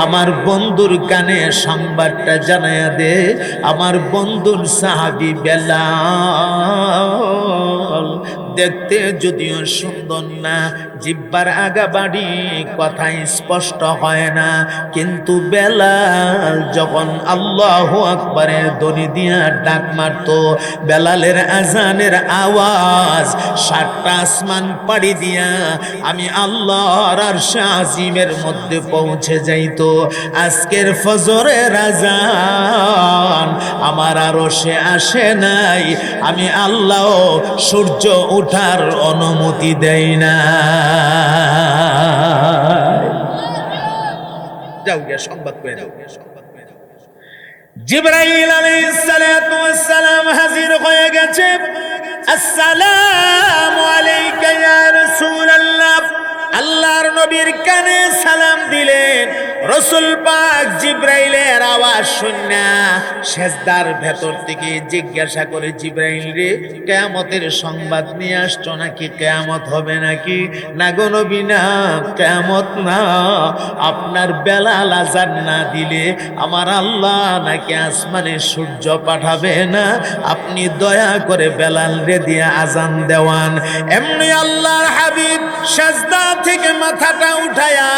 আমার বন্ধুর কানে সংবাদটা জানায়া দে, আমার বন্ধুর সাহাবী বেলাল দেখতে যদিও সুন্দর না, জিব্বার আগা বাড়ি, কথা স্পষ্ট হয় না, কিন্তু বেলাল যখন আল্লাহু আকবারের ধ্বনি দিয়া ডাক মারত, বেলালের আজানের আওয়াজ 7টা আসমান পাড়ি দিয়া আমি আল্লাহর আরশে আজিমের মধ্যে পৌঁছে যাইত। আজকের ফজরের আজান আমার আরশে আসে নাই, আমি আল্লাহ সূর্য ওঠার অনুমতি দেই না। যাও গিয়া সংবাদ পেয়ে যাও। জিবরাইল আলাইহিস সালাতু ওয়াস সালাম হাজির হয়ে গেছে। আসসালামু আলাইকা ইয়া রাসূলুল্লাহ। আল্লাহর নবীর কানে সালাম দিলেন। রাসূল পাক জিবরাইলের আওয়াজ শুনে সেজদার ভেতর থেকে জিজ্ঞাসা করে, জিবরাইল রে কিয়ামতের সংবাদ নিয়ে আসছো নাকি? কিয়ামত হবে নাকি? না গো নবী না, কিয়ামত না, আপনার বেলাল আযান না দিলে আমার আল্লাহ নাকি আসমানে সূর্য পাঠাবে না, আপনি দয়া করে বেলাল রে দিয়ে আযান দেওয়ান। এমনি আল্লাহর হাবিব সেজদা থেকে মাথাটা উঠায়া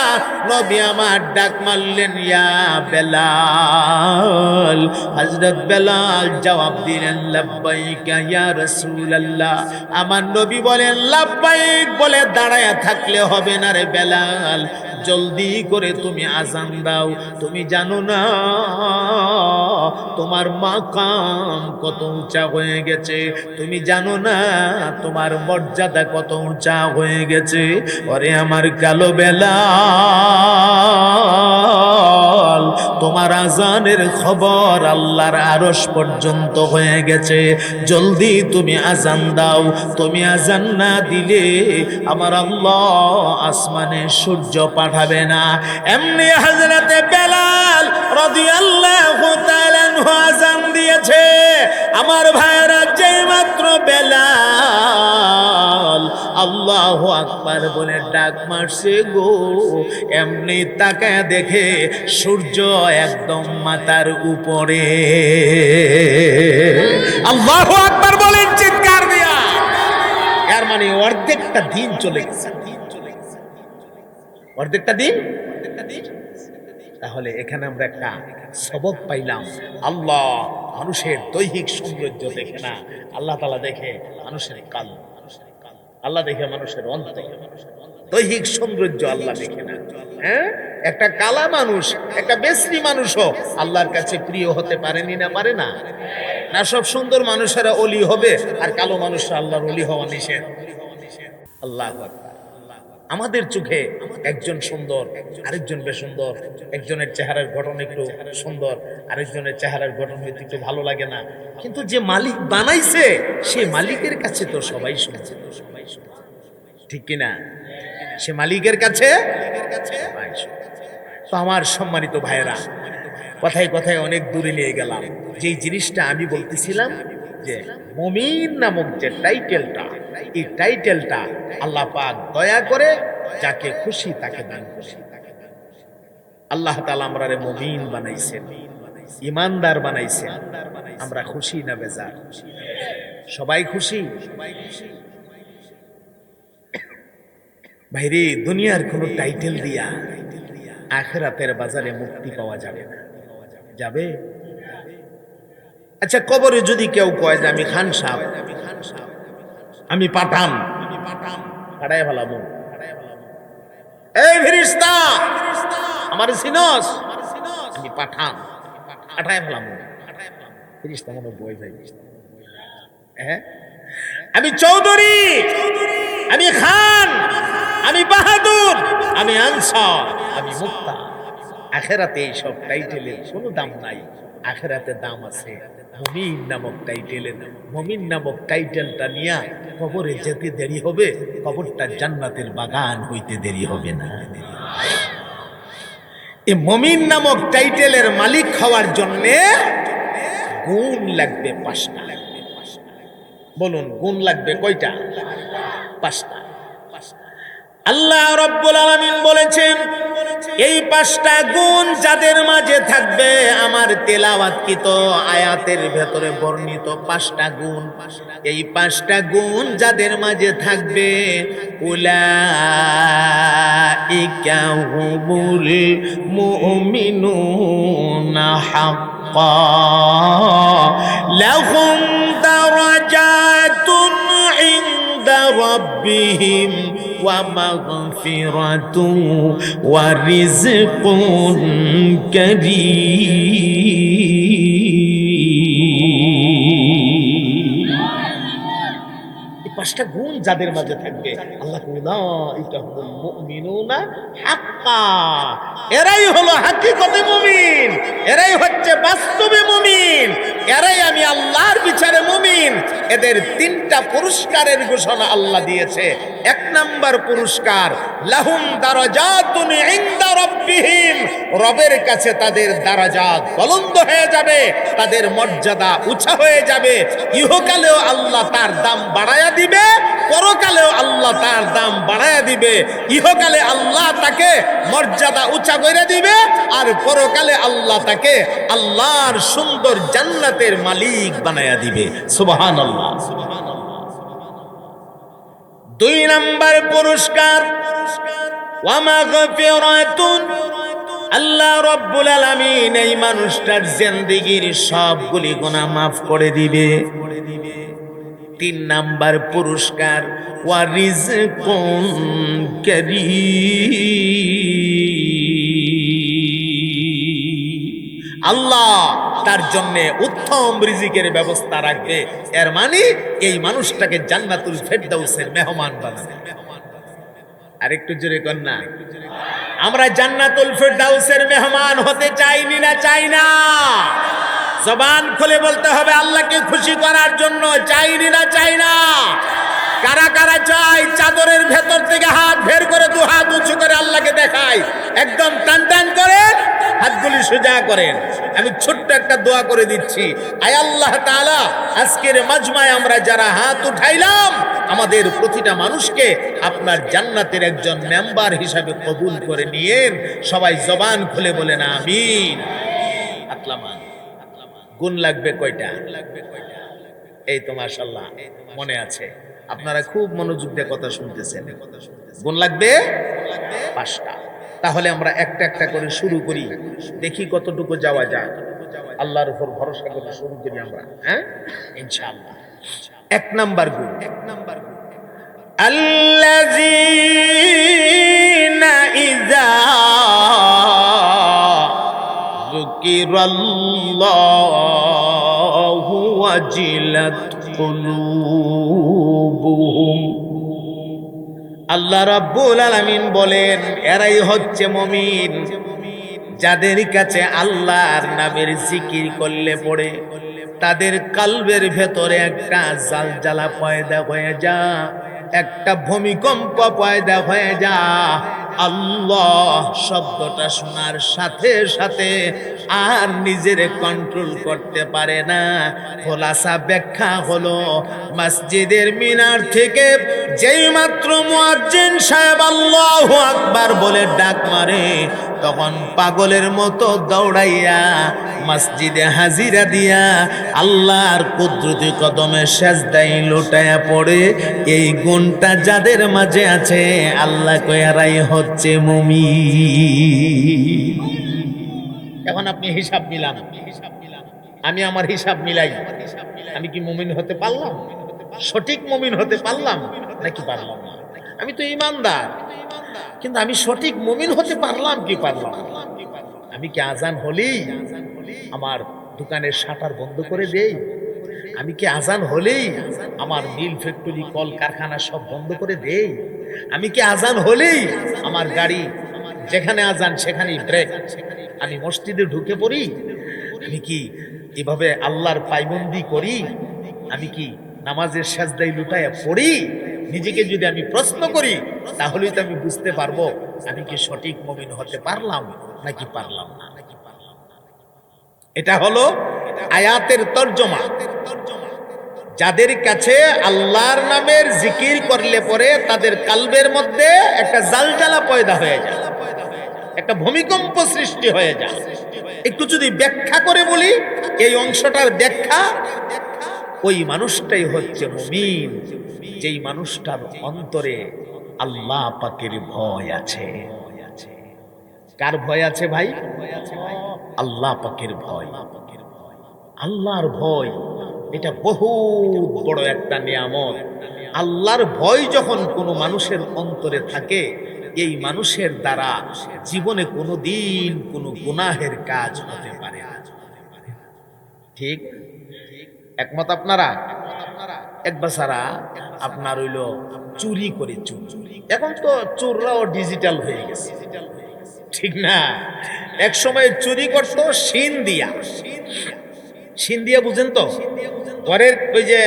নবী আমার ডাক মারলেন, ইয়া বেলাল। হযরত বেলাল জবাব দিলেন, লাব্বাইকা ইয়া রাসূলুল্লাহ। আমার নবী বলেন, লাব্বাইক বলে দাঁড়ায়া থাকলে হবে না রে বেলাল, জলদি করে তুমি আযান দাও। তুমি জানো না তোমার মাকাম কত উঁচা হয়ে গেছে, তুমি জানো না তোমার মর্যাদা কত উঁচা হয়ে গেছে। ওরে আমার কালো বেলাল, তোমার আজানের খবর আল্লাহর আরশ পর্যন্ত হয়ে গেছে, জলদি তুমি আজান দাও। তুমি আজান না দিলে আমার আল্লাহ আসমানে সূর্য পাঠাবে না। এমনি হযরতে বেলাল রাদিয়াল্লাহু তাআলা আনহু আযান দিয়েছে। আমার ভাইয়েরা, যেই মাত্র বেলাল আল্লাহু আকবার বলে ডাক মারছে গো, এমনি তাকায় দেখে সূর্য একদম মাথার উপরে। আল্লাহু আকবার বলেন চিৎকার দিয়া। এর মানে অর্ধেকটা দিন চলে গেছে, অর্ধেকটা দিন। তাহলে এখানে আমরা একটা সবক পাইলাম, আল্লাহ মানুষের দৈহিক সৌন্দর্য দেখে না, আল্লাহ তাআলা দেখে মানুষের কাল, আল্লাহ দেখে মানুষের অন্তর। দৈহিক সৌন্দর্য আল্লাহ দেখে না। হ্যাঁ, একটা কালা মানুষ, একটা বেশ্রী মানুষও আল্লাহর কাছে প্রিয় হতে পারেনি না, পারে না? না, সব সুন্দর মানুষেরা অলি হবে আর কালো মানুষরা আল্লাহর অলি হওয়া নিষেধ। আল্লাহু আকবার। আমাদের চোখে একজন সুন্দর, আরেকজন বেসুন্দর, একজনের চেহারার গঠন একটু সুন্দর, আরেকজনের চেহারার গঠন হয়তো একটু ভালো লাগে না, কিন্তু যে মালিক বানাইছে সে মালিকের কাছে তো সবাই সুন্দর, ঠিক কিনা? সে মালিকের কাছে সবাই সুন্দর। তো আমার সম্মানিত ভাইয়েরা, কথায় কথায় অনেক দূরে নিয়ে গেলাম। যে জিনিসটা আমি বলতেছিলাম যে মুমিন নামক যে টাইটেলটা, এই টাইটেলটা আল্লাহ পাক দয়া করে যাকে খুশি তাকে দান করেন। আল্লাহ তাআলা আমরারে মুমিন বানাইছেন, ইমানদার বানাইছেন। আমরা খুশি না বেজার? সবাই খুশি? ভাইরে, দুনিয়ার কোনো টাইটেল দিয়া আখিরাতের বাজারে মুক্তি পাওয়া যাবে না। যাবে? আচ্ছা, কবরে যদি কেউ কয় যে আমি খান সাহেব, আমি পাঠান, পাঠায় ফেলাবো। এই ফেরেশতা, আমার সিনস, আমি পাঠান, পাঠায় ফেলাবো। ফেরেশতা মনে বই ভাই, হ্যাঁ, আমি চৌধুরী, আমি খান, আমি বাহাদুর, আমি আনসার, আমি মুক্তা। আখিরাতে এইসব টাইটেলের কোনো দাম নাই। আখিরাতে দাম আছে মুমিন নামক টাইটেলের। মুমিন নামক টাইটেলটা নিয়ে কবরে যেতে দেরি হবে, কবরটা জান্নাতের বাগান হইতে দেরি হবে না। এই মুমিন নামক টাইটেলের মালিক হওয়ার জন্যে গুণ লাগবে 5টা। বলুন, গুণ লাগবে কয়টা? 5টা। আল্লাহ রাব্বুল আলামিন বলেছেন, এই 5টা গুণ যাদের মাঝে থাকবে, আমার তেলাওয়াতকৃত আয়াতের ভেতরে বর্ণিত 5টা গুণ, এই 5টা গুণ যাদের মাঝে থাকবে, উলাইকা হুমুল মুমিনুনা হাক্কান লাহুম দারাজাতুন ইনদা রাব্বিহিম ওয়া মাগফিরাতুন ওয়া রিজকুন কারীম। এই 5টা গুণ যাদের মাঝে থাকবে, আল্লাহ উলাইকা হুমুল মুমিনুনা হাক্কান, এরাই হলো হাকিকতে মুমিন, এরাই হচ্ছে বাস্তবে মুমিন, এরাই আমি আল্লাহর বিচারে মুমিন। এদের 3টা পুরস্কারের ঘোষণা আল্লাহ দিয়েছে। 1 নাম্বার পুরস্কার, লাহুম দারাজাতুন ইনদা রাব্বিহিম, রবের কাছে তাদের দারাজাত বুলন্দ হয়ে যাবে, তাদের মর্যাদা উঁচা হয়ে যাবে। ইহকালেও আল্লাহ তার দাম বাড়ায়া দিবে, পরকালেও আল্লাহ তার দাম বাড়ায়া দিবে। ইহকালে আল্লাহ তাকে মর্যাদা উঁচা করে দিবে, আর পরকালে আল্লাহ তাকে আল্লাহর সুন্দর জান্নাতের মালিক বানায়া দিবে। সুবহানাল্লাহ। 2 নাম্বার পুরস্কার, ওয়া মাগফিরাতুন, আল্লাহ রাব্বুল আলামিন এই মানুষটার জিন্দেগীর সবগুলি গুনাহ মাফ করে দিবে। 3 নাম্বার পুরস্কার, ওয়া রিজকুন কারীম, আল্লাহ তার জন্য উত্তম রিজিকের ব্যবস্থা রাখবে। এর মানে এই মানুষটাকে জান্নাতুল ফেরদাউসের মেহমান বানাবে। আরেকটু জোরে কর না, আমরা জান্নাতুল ফেরদাউসের মেহমান হতে চাইনি না? চাই না? জবান খুলে বলতে হবে, আল্লাহকে খুশি করার জন্য চাইনি না? চাই না? কারা কারা চাই? চাদরের ভেতর থেকে হাত বের করে 2 হাত উঁচু করে আল্লাহকে দেখাই, একদম টান টান করে হাতগুলি সোজা করেন। আমি ছোট্ট একটা দোয়া করে দিচ্ছি, আয় আল্লাহ তাআলা, আজকের মাজমায় আমরা যারা হাত উঠাইলাম, আমাদের প্রতিটা মানুষকে আপনার জান্নাতের একজন মেম্বার হিসাবে কবুল করে নিয়েন। সবাই জবান খুলে বলেন আমিন। আতলামান গুণ লাগবে কয়টা? এই তো মাশাআল্লাহ মনে আছে, আপনারা খুব মনোযোগ দিয়ে কথা শুনতেছেন। গুণ লাগবে 5টা। তাহলে আমরা একটা একটা করে শুরু করি, দেখি কতটুকু যাওয়া যায়। আল্লাহর উপর ভরসা করে শুরু করি আমরা, হ্যাঁ ইনশাআল্লাহ। 1 নাম্বার গুণ, আল্লাযীনা ইযা যুকিরাল্লাহু ওয়াজিলাত কুলুবুহুম। আল্লাহ রাব্বুল আলামিন বলেন, এরাই হচ্ছে মুমিন যাদের কাছে আল্লাহর নামের জিকির করলে পড়ে তাদের কলবের ভেতরে একটা জালজালা পয়দা হয়ে যা, একটা ভূমিকম্প পয়দা হয়ে যা। আল্লাহ শব্দটা শোনার সাথে সাথে আর নিজের কন্ট্রোল করতে পারে না। খোলাসা ব্যাখ্যা হলো, মসজিদের মিনার থেকে যেই মাত্র মুয়াজ্জিন সাহেব আল্লাহু আকবার বলে ডাক মারে, তখন পাগলের মতো দৌড়াইয়া মসজিদে হাজিরা দিয়া আল্লাহর কুদরতি কদমে সেজদায় লুটায়া পড়ে। এই গুণটা যাদের মাঝে আছে, আল্লাহ কয়ারাই হচ্ছে মুমিন। এখন আপনি হিসাব মিলান, আমি আমার হিসাব মিলাই, আমি কি মুমিন হতে পারলাম? সঠিক মুমিন হতে পারলাম নাকি পারলাম না? আমি তো ঈমানদার, কিন্তু আমি সঠিক মুমিন হতে পারলাম কি পারলাম না? আমি কি আজান হলেই আমার দোকানের শাটার বন্ধ করে দেই? আমি কি আজান হলেই আমার মিল ফ্যাক্টরি কল কারখানা সব বন্ধ করে দেই? আমি কি আজান হলেই আমার গাড়ি যেখানে আজান সেখানেই ব্রেক, আমি মসজিদে ঢুকে পড়ি? আমি কি এভাবে আল্লাহর পায়বন্দি করি? আমি কি নামাজের সাজদায় লুটায়া পড়ি? নিজেকে যদি আমি প্রশ্ন করি, তাহলেই তো আমি বুঝতে পারবো আমি কি সঠিক মুমিন হতে পারলাম নাকি পারলাম না। এটা হলো আয়াতের তর্জমা। যাদের কাছে আল্লাহর নামের জিকির করলে পরে তাদের কলবের মধ্যে একটা জালজালা পয়দা হয়ে যায়, একটা ভূমিকম্প সৃষ্টি হয়ে যায়। একটু যদি ব্যাখ্যা করে বলি, এই অংশটার ব্যাখ্যা, ওই মানুষটাই হচ্ছে মুমিন যেই মানুষটার অন্তরে আল্লাহ পাকের ভয় আছে। কার ভয় আছে ভাই? আল্লাহ পাকের ভয়। আল্লাহর ভয় এটা বহুত বড় একটা নিয়ামত। আল্লাহর ভয় যখন কোনো মানুষের অন্তরে থাকে, এই মানুষের দ্বারা জীবনে কোনোদিন কোনো গুনাহের কাজ হতে পারে না। ঠিক একমত আপনারা? এক বাসারা আপনার হইল চুরি করে, চুরি। এখন তো চোররাও ডিজিটাল হয়ে গেছে, ঠিক না? এক সময় চুরি করতো শিন দিয়া। শিন দিয়া বুঝেন তো? ঘরের ওই যে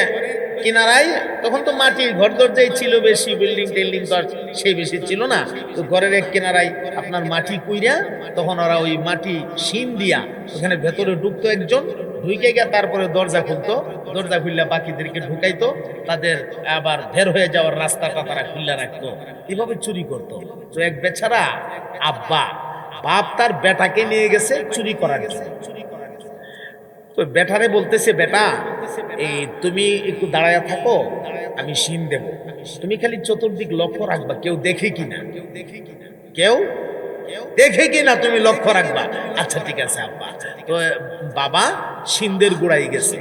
কিনারায়, তখন তো মাটির ঘর দরজাই ছিল বেশি, বিল্ডিং টিল্ডিং তো আর সেই বেশি ছিল না। তো ঘরের এক কিনারায় আপনার মাটি কুইরা, তখন ওরা ওই মাটি শিন দিয়া ওখানে ভেতরে ঢুকতো একজন, ঢুকে গিয়ে তারপরে দরজা খুলতো, দরজা খুললে বাকিদেরকে ঢুকাইতো, তাদের আবার বের হয়ে যাওয়ার রাস্তাটা তারা খুললে রাখতো। এভাবে চুরি করতো। তো এক বেচারা আব্বা, বাপ তার বেটাকে নিয়ে গেছে চুরি করার জন্য। তো বেটারে বলতেছে, বেটা এই তুমি একটু দাঁড়ায় থাকো, আমি শিন দেব, তুমি খালি চতুর্দিক লক্ষ্য রাখবা কেউ দেখে কিনা, কেউ দেখে কিনা তুমি লক্ষ্য রাখবা। আচ্ছা ঠিক আছে আব্বা। তো বাবা শিন্দের গোড়ায় গেছে।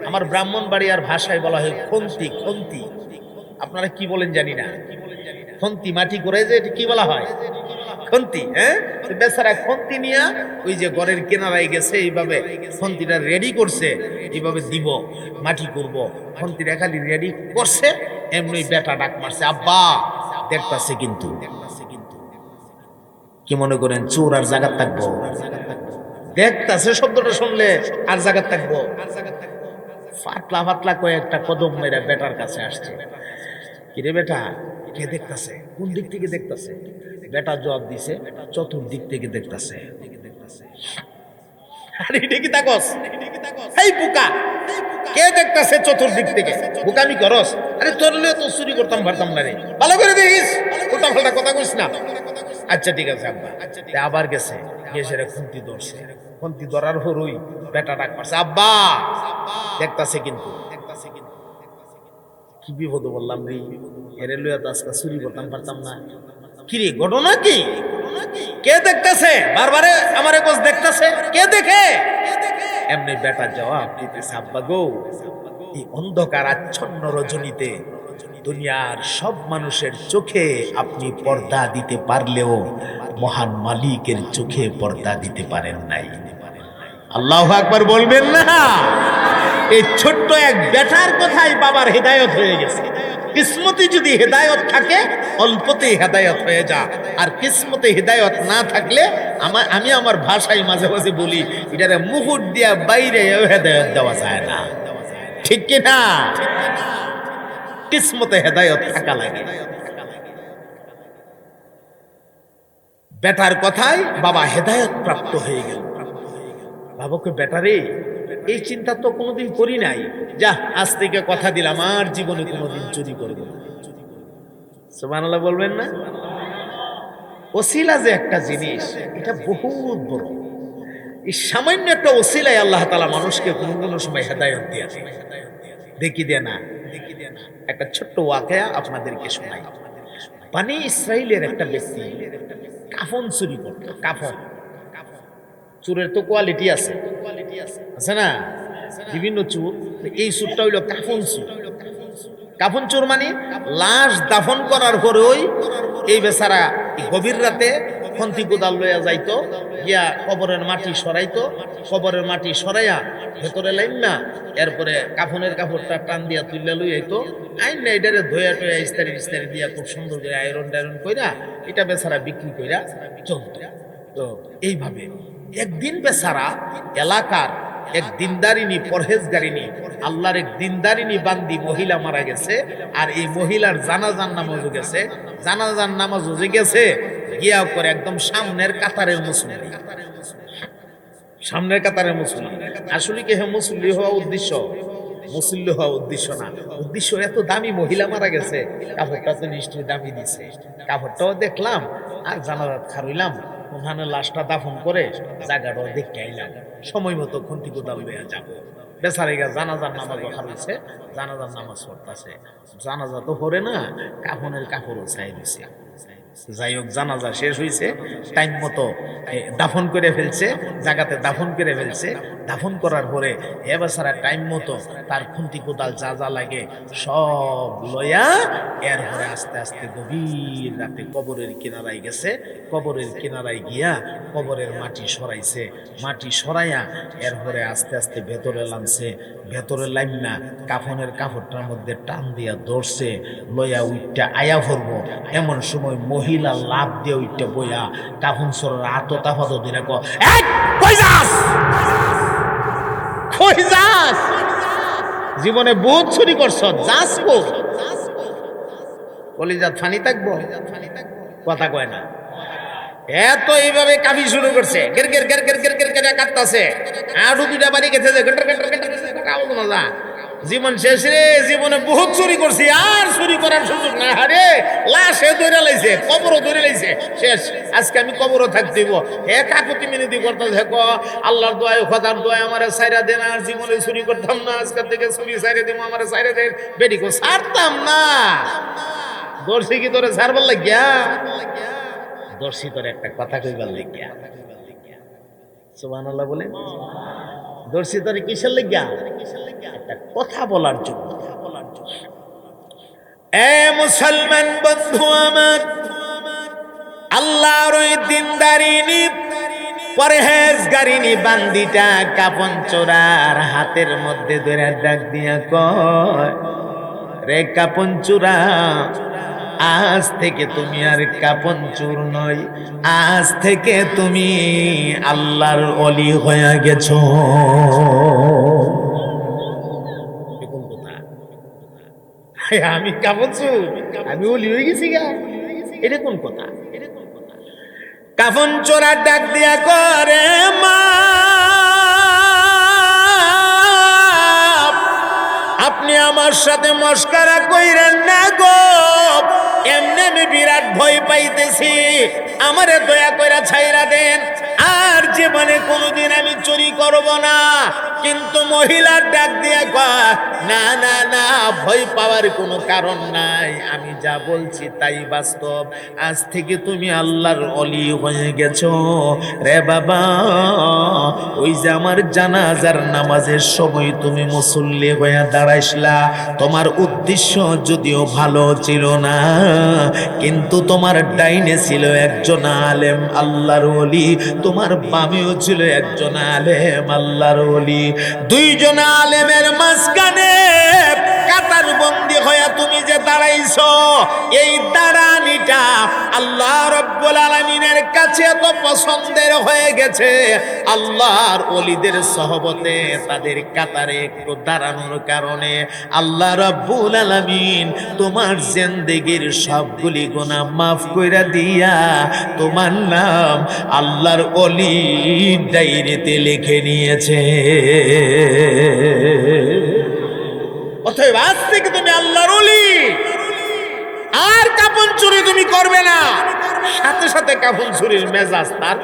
আমার ব্রাহ্মণবাড়িয়ার ভাষায় বলা হয় খন্তি। খন্তি আপনারা কি বলেন জানি না। খন্তি মাটি করে যে কি বলা হয়? খন্তি। হ্যাঁ, বেচারা খন্তি নিয়া ওই যে ঘরের কিনারায় গেছে, এইভাবে খন্তিটা রেডি করছে, এইভাবে দিব, মাটি করব। খন্তিটা খালি রেডি করছে, এমনি বেটা ডাক মারছে, আব্বা দেখতাছে। কিন্তু কি মনে করেন চোর আর জায়গা থাকবো? দেখতাছে শব্দটা শুনলে আর জায়গা থাকবো? ফাটলা ফাটলা কয়েকটা কদম মেরা বেটার কাছে আসছে। কিরে বেটা, কে দেখতাছে? কোন দিক থেকে দেখতাছে? বেটা জবাব দিছে, চতুর্দিক থেকে দেখতাছে। আরে এটা কি তাকস? এই বুকা, কে দেখতাছে চতুর্দিক থেকে? বুকামি করস? আরে তোরলে তো চুরি করতাম পারতাম না রে, ভালো করে দেখিস, উল্টা পাল্টা কথা কইস না। আচ্ছা ঠিক আছে আব্বা। আবার গেছে, গেছে রে খুন্তি ধরছে, খুন্তি ধরার হরই বেটা ডাক পারছে, আব্বা দেখতাছে কিন্তু। কি বিপদ বললাম রে, এরে লইয়া তো আজকে চুরি করতাম পারতাম না। কি রে ঘটনা কি? কে দেখতেছে? বারবারে আমারে কোস দেখতেছে, কে দেখে? এমনি বেটা জবাব দিতেছে, আব্বা গো, এই অন্ধকার আচ্ছন্ন রজনীতে দুনিয়ার সব মানুষের চোখে আপনি পর্দা দিতে পারলেও মহান মালিকের চোখে পর্দা দিতে পারেন নাই। আল্লাহু আকবার বলবেন না? এই ছোট্ট এক বেটার কথাই বাবার হেদায়েত হয়ে গেছে। কিসমতে যদি হেদায়েত থাকে অল্পতেই হেদায়েত হয়ে যা, আর কিসমতে হেদায়েত না থাকলে আমি আমার ভাষায় মাঝে মাঝে বলি, এটারে মুকুট দিয়া বাইরে হেদায়েত দেওয়া যায় না। ঠিক কি না? কিসমতে হেদায়েত থাকা লাগে। বেটার কথায় বাবা হেদায়েত প্রাপ্ত হয়ে গেল। বাবাকে বেটারে, এই চিন্তা তো কোনোদিন করি নাই, যা আজ থেকে কথা দিলাম আর জীবনে কোনোদিন চুরি করবো না। সুবহানাল্লাহ বলবেন না? ওসিলা যে একটা জিনিস, এটা বহুত বড়। এই সামান্য একটা ওসিলায় আল্লাহ তাআলা মানুষকে কোনো কোনো সময় হেদায়েত দিয়ে দেয়। দেখি দে না, একটা ছোট্ট ওয়াকিয়া আপনাদেরকে শোনাই। বনী ইসরাইলের একটা ব্যক্তি কাফন চুরি করত। কাফন চুরের তো কোয়ালিটি আছে, আছে না? বিভিন্ন চুর, এই চুরটা হইল কাফন চুর। কাফন চোর মানে লাশ দাফন করার পরেই এই বেচারা গভীর রাতে খন্তি কোদাল লইয়া যাইতো, গিয়া কবরের মাটি সরাইতো, কবরের মাটি সরাইয়া ভেতরে লাইন না, এরপরে কাফনের কাপড়টা টান দিয়া তুললে লই আইতো, আইন না এটারে ধোয়া টোয়া ইস্তারি ইস্তারি দিয়া খুব সুন্দর করে আয়রন টায়রন কইরা এটা বেচারা বিক্রি কইরা চলত। তো এইভাবে একদিন বেচারা এলাকার এক দিনদারিনী, পরহেজগারিনী, আল্লাহর এক দিনদারিনী বান্দি মহিলা মারা গেছে। আর এই মহিলার জানাজার নামাজও গেছে। জানাজার নামাজও যে গেছে, গিয়া করে একদম সামনের কাতারের মুসল্লি, সামনের কাতারের মুসল্লি। আসলে কি হ্যাঁ মুসল্লি হওয়া উদ্দেশ্য? মুসল্লি হওয়া উদ্দেশ্য না। উদ্দেশ্য এত দামি মহিলা মারা গেছে, কাপড়টা তো নিশ্চয়ই দামি দিছে, কাপড়টাও দেখলাম আর জানাজাত খারইলাম, ওখানে লাশটা দাফন করে জায়গাটাও দেখতে আইলাম, সময় মতো খুন্তি কোদাল লইয়া যাবো। বেচারিগা জানাজার নামাজও খারইছে, জানাজার নামাজ পড়তাছে, জানাজা তো পড়ে না, কাফনের কাপড়ও চাই দিছে। যাই হোক, জানাজা শেষ হয়েছে, টাইম মতো দাফন করে ফেলছে, জায়গাতে দাফন করে ফেলছে। দাফন করার পরে এ বেচারা টাইম মতো তার খুন্তি কোদাল যা যা লাগে সব লইয়া এরপরে আস্তে আস্তে গভীর রাতে কবরের কিনারায় গেছে। কবরের কিনারায় গিয়া কবরের মাটি সরাইছে, মাটি সরাইয়া এরপরে আস্তে আস্তে ভেতরে লামছে। ভেতরে লাইনা কাফনের কাপড়টার মধ্যে টান দিয়া ধরছে, লইয়া উইটটা আয়া ভরবো, এমন সময় মহিলা লাভ দিয়ে উইটটা বইয়া কাফন সরের আতো তাফাতো দিলে কই যাস, কই যাস, জীবনে বহুত চুরি করছ, যাস কই? কলিজাত ফানি থাকবো, কথা কয় না। এত এইভাবে কাফি শুরু করছে, গের গের গের গের গের গের গের কাটতাছে, আড়ু দুইটা বাড়ি গেছে যে গেটার গেটার গেটার আওয়াজ না। জীবন শেষ রে, জীবনে বহুত চুরি করছি, আর চুরি করার সুযোগ না। আরে লাশে ধরে লাইছে, কবরও ধরে লাইছে, শেষ। আজকে আমি কবরও থাকতেইব। হে কাকুতি মিনতি করতেছে, দেখো আল্লাহর দোয়ায়, খোদার দোয়ায় আমারে সাইরা দেন, আর জীবনে চুরি করতাম না, আজকের থেকে চুরি সাইরে দিব, আমারে সাইরে দেন। বেডিকো ছাড়তাম না, দর্শি কি তোরে ছাড়বার লাগিয়া? দর্শি তোর একটা কথা কইবার লাগিয়া। সুবহানাল্লাহ বলে। দর্শি তোর কিসের লাগিয়া? একটা কথা বলার জন্য। এ মুসলমান বন্ধু আমার, আল্লাহর ওই দিনদারিনী পরহেজগারিনী বান্দিটা কাফন চোরার হাতের মধ্যে ধরে ডাক দিয়া কয়, রে কাফন চোরা, আজ থেকে তুমি আর কাফন চোর নয়, আজ থেকে তুমি আল্লাহর ওলি হয়ে গেছো। আমি কাফন চোর, আমি ওলি হয়ে গেছি গা, এটা কোন কথা? কাফন চোরা ডাক দিয়া করে, মা আপনি আমার সাথে মস্করা কইরেন না গো, এমনি আমি বিরাট ভয় পাইতেছি, আমারে দয়া কইরা ছাইরা দেন, আর জীবনে কোনোদিন আমি চুরি করব না। কিন্তু মহিলার ডাক দিয়ে কয়, না না না, ভয় পাওয়ার কোনো কারণ নাই, আমি যা বলছি তাই বাস্তব, আজ থেকে তুমি আল্লাহর ওলি হয়ে গেছো রে বাবা। ওই যে আমার জানাজার নামাজের সময় তুমি মুসল্লি হয়ে দাঁড়াইছিলা, তোমার উদ্দেশ্য যদিও ভালো ছিল না, কিন্তু তোমার ডাইনে ছিল একজন আলেম আল্লাহর ওলি, তোমার বামেও ছিল একজন আলেম আল্লাহর ওলি। দুইজন আলেমের মাঝখানে কাতার বন্দী হয়ে তুমি যে দাঁড়াইছো, এই দাঁড়ানিটা আল্লাহ রব্বুল আলামিনের কাছে এত পছন্দের হয়ে গেছে, আল্লাহর ওলিদের সহবতে তাদের কাতারে একটু দাঁড়ানোর কারণে আল্লাহ রব্বুল আলামিন তোমার জিন্দেগীর সবগুলি গুনাহ মাফ কইরা দিয়া তোমার নাম আল্লাহর ওলি ডায়েরিতে লিখে নিয়েছে। অতএব আজ থেকে তুমি আল্লাহর ওলি, আর কাফন চুরি তুমি করবে না। সাথে সাথে কাফন চুরির মেজাজ, তার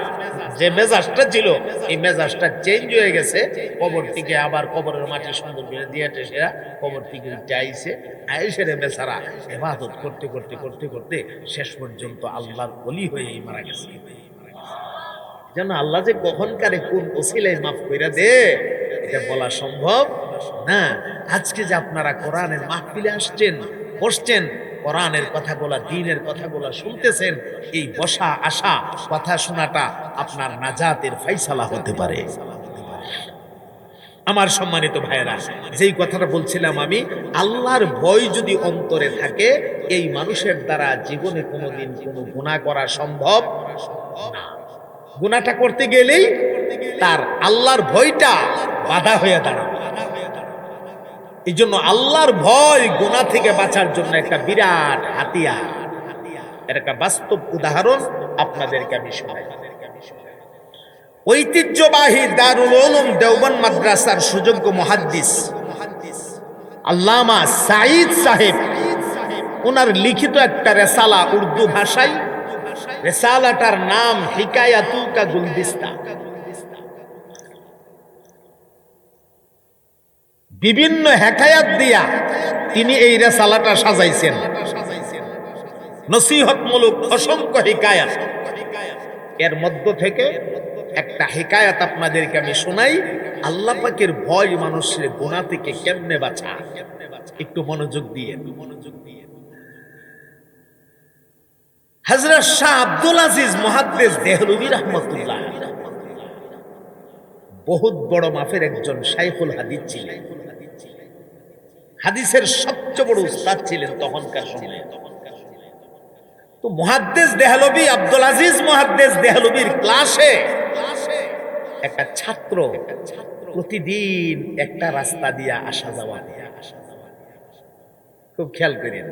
যে মেজাজটা ছিল এই মেজাজটা চেঞ্জ হয়ে গেছে। কবর থেকে আবার কবরের মাটি সুন্দর করে দিয়ে টেসেরা কবর থেকে চাইছে, আয়েশের বেচারা ইবাদত করতে করতে করতে করতে শেষ পর্যন্ত আল্লাহর ওলি হয়েই মারা গেছে। যেন আল্লাহ যে কখন কারে কোন ওসিলায় মাফ কইরা দে এটা বলা সম্ভব না। আজকে যে আপনারা কোরআনের মাহফিলে আসছেন, বসছেন, কোরআনের কথাগুলা, দ্বীনের কথাগুলা শুনতেছেন, এই বসা আসা কথা শোনাটা আপনার নাজাতের ফায়সালা হতে পারে। আমার সম্মানিত ভাইয়েরা, যেই কথাটা বলছিলাম আমি, আল্লাহর ভয় যদি অন্তরে থাকে, এই মানুষের দ্বারা জীবনে কোনোদিন কোনো গুনাহ করা সম্ভব না। গুনাহটা করতে গেলেই তার আল্লাহর ভয়টা বাধা হয়ে দাঁড়াবে। এই জন্য আল্লাহর ভয় গুনাহ থেকে বাঁচার জন্য একটা বিরাট হাতিয়ার। এর একটা বাস্তব উদাহরণ আপনাদেরকে আমি শোনাই। ঐতিহ্যবাহী দারুল উলুম দেওবন্দ মাদ্রাসার সুযোগ্য মুহাদ্দিস আল্লামা সাঈদ সাহেব, ওনার লিখিত একটা রেসালা উর্দু ভাষায়, রেসালাটার নাম হিকায়াতু কা গুলদিস্তা। বিভিন্ন হেকায়াত দিয়া তিনি এই রেসালাটা সাজাইছেন। নসিহতমূলক অসংখ্য হিকায়াত, এর মধ্য থেকে একটা হিকায়াত আপনাদেরকে আমি শোনাই। আল্লাহ পাকের ভয় মানুষের গুনাহ থেকে কেমনে বাঁচায়, একটু মনোযোগ দিয়ে। হযরত শাহ আব্দুল আজিজ মুহাদ্দিস দেহলভী রাহমাতুল্লাহ বহুত বড় মাপের একজন শাইখুল হাদিস ছিলেন। হাদিসের সবচেয়ে বড় উস্তাদ ছিলেন তখনকার সময়ে। তো মুহাদ্দিস দেহলভী, আব্দুল আজিজ মুহাদ্দিস দেহলভীর ক্লাসে একটা ছাত্র প্রতিদিন একটা রাস্তা দিয়ে আসা যাওয়া, খুব খেয়াল করেন,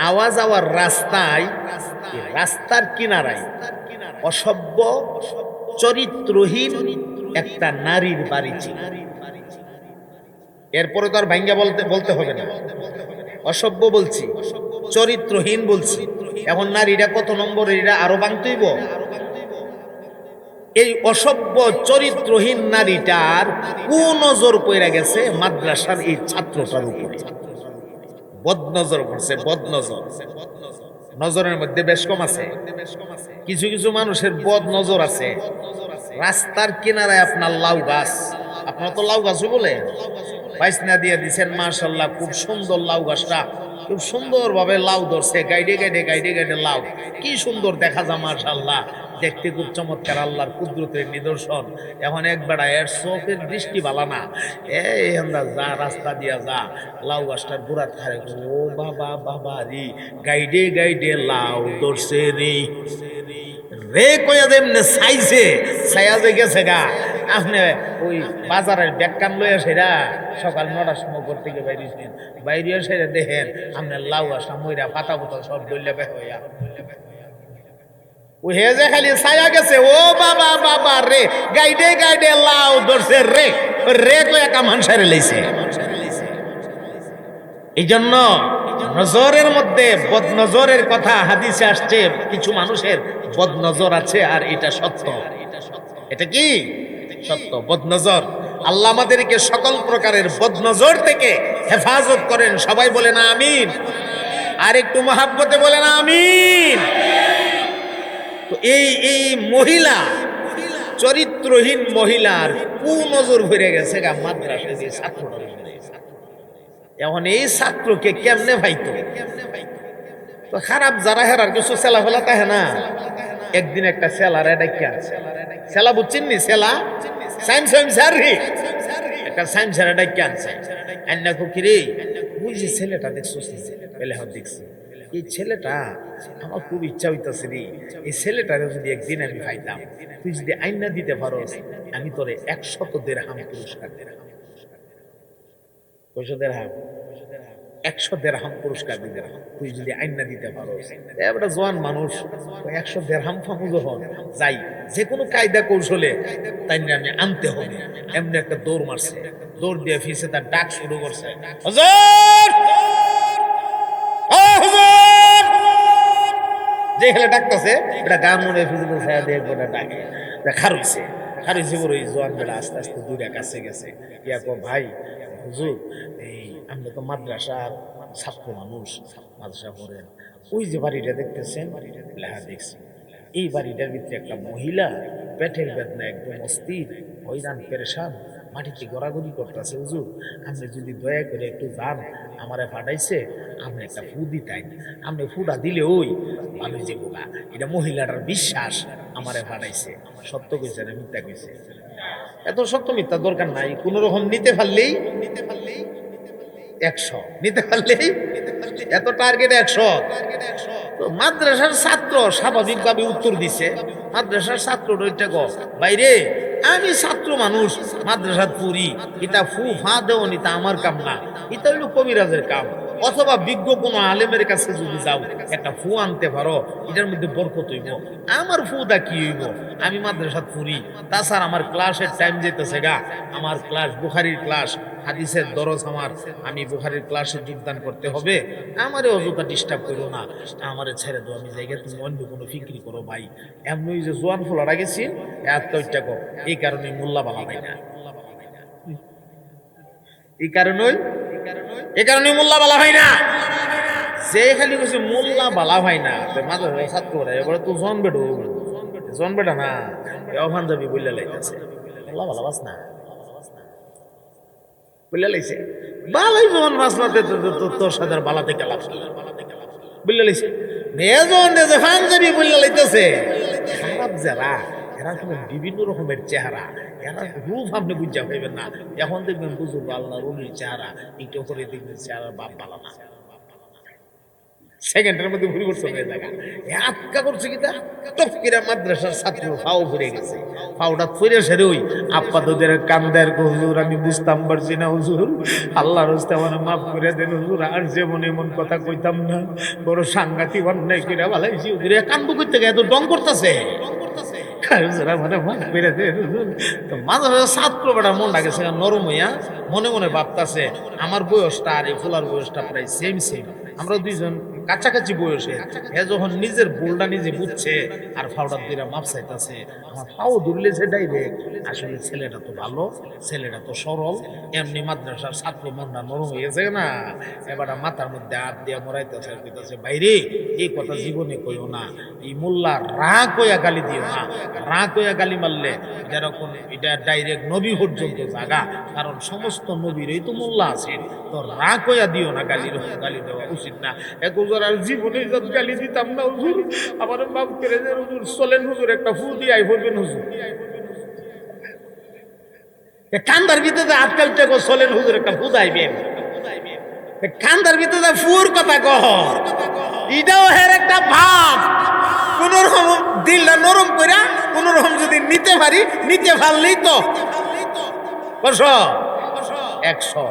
আওয়াজ আওয়ার রাস্তায়, রাস্তার কিনারায় অসভ্য চরিত্রহীন একটা নারীর বাড়ি ছিল। এরপরে তো আর ভাঙ্গা বলতে হবে না, অসভ্য বলছি, চরিত্রহীন বলছি। এখন নারীরা কত নম্বর, এরা আরো ভাঙতেইব। এই অসভ্য চরিত্রহীন নারীটার কোন নজর পড়ে গেছে মাদ্রাসার এই ছাত্রটার উপরে। বদনজর করছে, বদনজর। নজরের মধ্যে বেশ কম আছে, কিছু কিছু মানুষের বদ নজর আছে। রাস্তার কিনারায় আপনার লাউ গাছ, আপনার তো লাউ গাছও বলে বাইসনা দিয়ে দিচ্ছেন, মাশাআল্লাহ খুব সুন্দর লাউ গাছটা, খুব সুন্দর ভাবে লাউ ধরছে, গাইডে গাইডে গাইডে গাইডে লাউ, কি সুন্দর দেখা যায় মাশাআল্লাহ, দেখতে খুব চমৎকার, আল্লাহর কুদরতের নিদর্শন। এখন এক বেড়া এর চোখের দৃষ্টি ভালো না, এই আমরা যা রাস্তা দিয়া যা লাউ গাছটার গোড়া খারে, ও বাবা বাবা রে, গাইডে গাইডে লাউ ধরছে রে রে কয়া দেমনে সাইছে সাইয়াজে গেছে গা। আপনি ওই বাজারের ব্যাগকান লইয়া সেরা সকাল 9টার সময় করতে গিয়ে বাইরে সেরা দেখেন আপনার লাউ গাছটা মইরা পাতা পাতা সব ডইলে বের হইয়া ও হে যে খালি ছায়া গেছে, ও বাবা বাবা রে, গাইডে গাইডে লাউ ধরছে রে রে কয়া কামান সারে লইছে। এই জন্য নজরের মধ্যে বদনজরের কথা হাদিসে আসছে, কিছু মানুষের বদনজর আছে, আর এটা সত্য। এটা কি সত্য? বদনজর। আল্লাহ আমাদেরকে সকল প্রকারের বদনজর থেকে হেফাজত করেন। সবাই বলেন আমিন। আর একটু মহাব্বতে বলেন আমিন। তো এই মহিলা, চরিত্রহীন মহিলার কুনজর ভরে গেছে গা মাদ্রাসায় যে ছাত্রটা। এখন এই ছাত্রকে কেমনে ভাইতো? তো খারাপ যারা হেরার কিছু সেলা ফেলা তাহে না। একদিন একটা সেলার ডাকিয়া, সেলা বুঝছেন নি? সেলা একটা সাইন্সারে ডাকিয়া আনছে। আন্না কুকিরে ওই যে ছেলেটা দেখছিস? বলে হ্যাঁ দেখছি। এই ছেলেটা আমার খুব ইচ্ছা হইতাছে রে, এই ছেলেটারে যদি একদিন আমি পাইতাম, তুই যদি আইনা দিতে পারোস, আমি তোরে 100 দিরহাম পুরস্কার দিলাম। 100 দিরহাম, 100 দিরহাম পুরস্কার দিতে, তুই যদি আইনা দিতে পারোস। এবারে জোয়ান মানুষ, 100 দিরহাম ফামু যখন যাই, যে কোনো কায়দা কৌশলে তাই আমি আনতে হবে। এমনি একটা দৌড় মারছে, দৌড় দিয়ে ফিসে তার ডাক শুরু করছে, হুজুর যে হেলে ডাকতেছে, এটা গান মনে ফিজিক্যাল ছায়া দিয়ে একবার ডাকে, খারুইছে বড়। এই জোয়ান বেলা আস্তে আস্তে দূরে কাছে গেছে, ইয়া কো ভাই হুজুর, এই আমরা তো মাদ্রাসার ছাত্র মানুষ, মাদ্রাসা পড়েন, ওই যে বাড়িটা দেখতেছেন? হ্যাঁ দেখছি। এই বাড়িটার ভিতরে একটা মহিলা পেটের বেদনা একদম অস্থির, হইরান পেরেশান, মাটিতে গড়াগড়ি করতেছে। হুজুর আপনি যদি দয়া করে একটু যান, আমারে ফাটাইছে, আপনি একটা ফু দিতেন, আপনি ফুটা দিলে ওই ভালো যে বোকা। এটা মহিলাটার বিশ্বাস, আমারে ফাটাইছে। সত্য কইছে না মিথ্যা কইছে? এত সত্য মিথ্যা দরকার নাই, কোন রকম নিতে পারলেই 100, নিতে পারলেই এত টার্গেট 100। তো মাদ্রাসার ছাত্র স্বাভাবিকভাবে উত্তর দিছে। মাদ্রাসার ছাত্র ওইটা গো বাইরে, আমি ছাত্র মানুষ, মাদ্রাসাত পড়ি, এটা ফু ফা দেও নি, তা আমার কাম না, এটা হইল কবিরাজের কাম। অথবা বিজ্ঞ কোনো আলেমের কাছে যদি যাও, একটা ফু আনতে পারো, এটার মধ্যে বরকত হইব। আমার ফুটা কি হইব? আমি মাদ্রাসাত পড়ি, তাছাড়া আমার ক্লাসের টাইম যেতেছে গা, আমার ক্লাস বুখারীর ক্লাস, হাদিসের দরজ আমার, আমি বুখারীর ক্লাসে যোগদান করতে হবে, আমারে অযথা ডিস্টার্ব করো না, আমারে ছেড়ে দাও, আমি জায়গায় তুমি অন্য কোনো ফিক্রি করো ভাই। এমনি যে জোয়ান ফোলারা গেছি এতটা কো, এই কারণে মোল্লা বালা ভাই না, এই কারণে মোল্লা বালা ভাই না। যে খালি বলছে মোল্লা বালা ভাই না, মাদ্রাসা ছাত্র এবারে তো জন বেটা না, ওখান যাবি বললে লাইতেছে মোল্লা বালা বাস না, বললে লাইছে বালাই যখন মাছ না তোর সাথে বালা থেকে লাভ বললে লাইছে, যাবি বললে লাইতেছে। খারাপ যারা, এরা কিন্তু বিভিন্ন রকমের চেহারা, এরা রূপ আপনি বুঝা পাইবেন না। এখন দেখবেন বুঝুন আল্লাহ রুলির চেহারা, একটু করে দেখবেন চেহারা বাপ বালা না, সেকেন্ডের মধ্যে পরিবর্তন হয়ে যায়। আটকা করছে কি তা টপ করে মাদ্রাসার ছাত্র ফাও ঘুরে গেছে, ফাওটা ফুরে সেরে ওই আপা তোদের কান্দার হুজুর, আমি বুঝতাম পারছি না হুজুর, আল্লাহর রাস্তায় আমার মাফ করে দেন হুজুর, আর যেমন এমন কথা কইতাম না, বড় সাংঘাতিক অন্যায় করে ভালাইছি হুজুর, কান্দ করতে গিয়ে এত ডং করতেছে, ছাত্র বেটা মন লাগেছে নরম হইয়া, মনে মনে ভাবতাছে আমার বয়সটা আর এই ফুলার বয়সটা প্রায় সেম, আমরা দুইজন কাছাকাছি বয়সে। এ যখন নিজের ভুলটা নিজে বুঝছে আর ফাউডার দিয়ে মাপ চাইতেছে, আমার পাও ধরলেছে ডাইরেক্ট, আসলে ছেলেটা তো ভালো, ছেলেটা তো সরল, এমনি মাদ্রাসার ছাত্র মনটা নরম হয়েছে না, এবার মাথার মধ্যে হাত দিয়ে মরাইতেছে, কইতাছে বাইরে এই কথা জীবনে কইও না, এই মোল্লা রাগ হইয়া গালি দিও না, রাগ হইয়া গালি মারলে যেরকম এটা ডাইরেক্ট নবী পর্যন্ত জাগা, কারণ সমস্ত নবীরই তো মোল্লা আছে, তো রাগ হইয়া দিও না, গালি দেওয়া উচিত না। এক হুজুর আর জীবনে গালি দিতাম না হুজুর, আমার মাফ করে দেন হুজুর, চলেন হুজুর একটা ফু দিয়ে আই পড়বেন হুজুর, কান্দার ভিতরে আজকালটা চলেন হুজুর একটা ফু দাইবেন, কান্দার ভিতরে ফুর কথা কহ, এটাও হের একটা ভাব, কোন রকম দিলটা নরম করে কোন রকম যদি নিতে পারি, নিতে পারলেই তো 100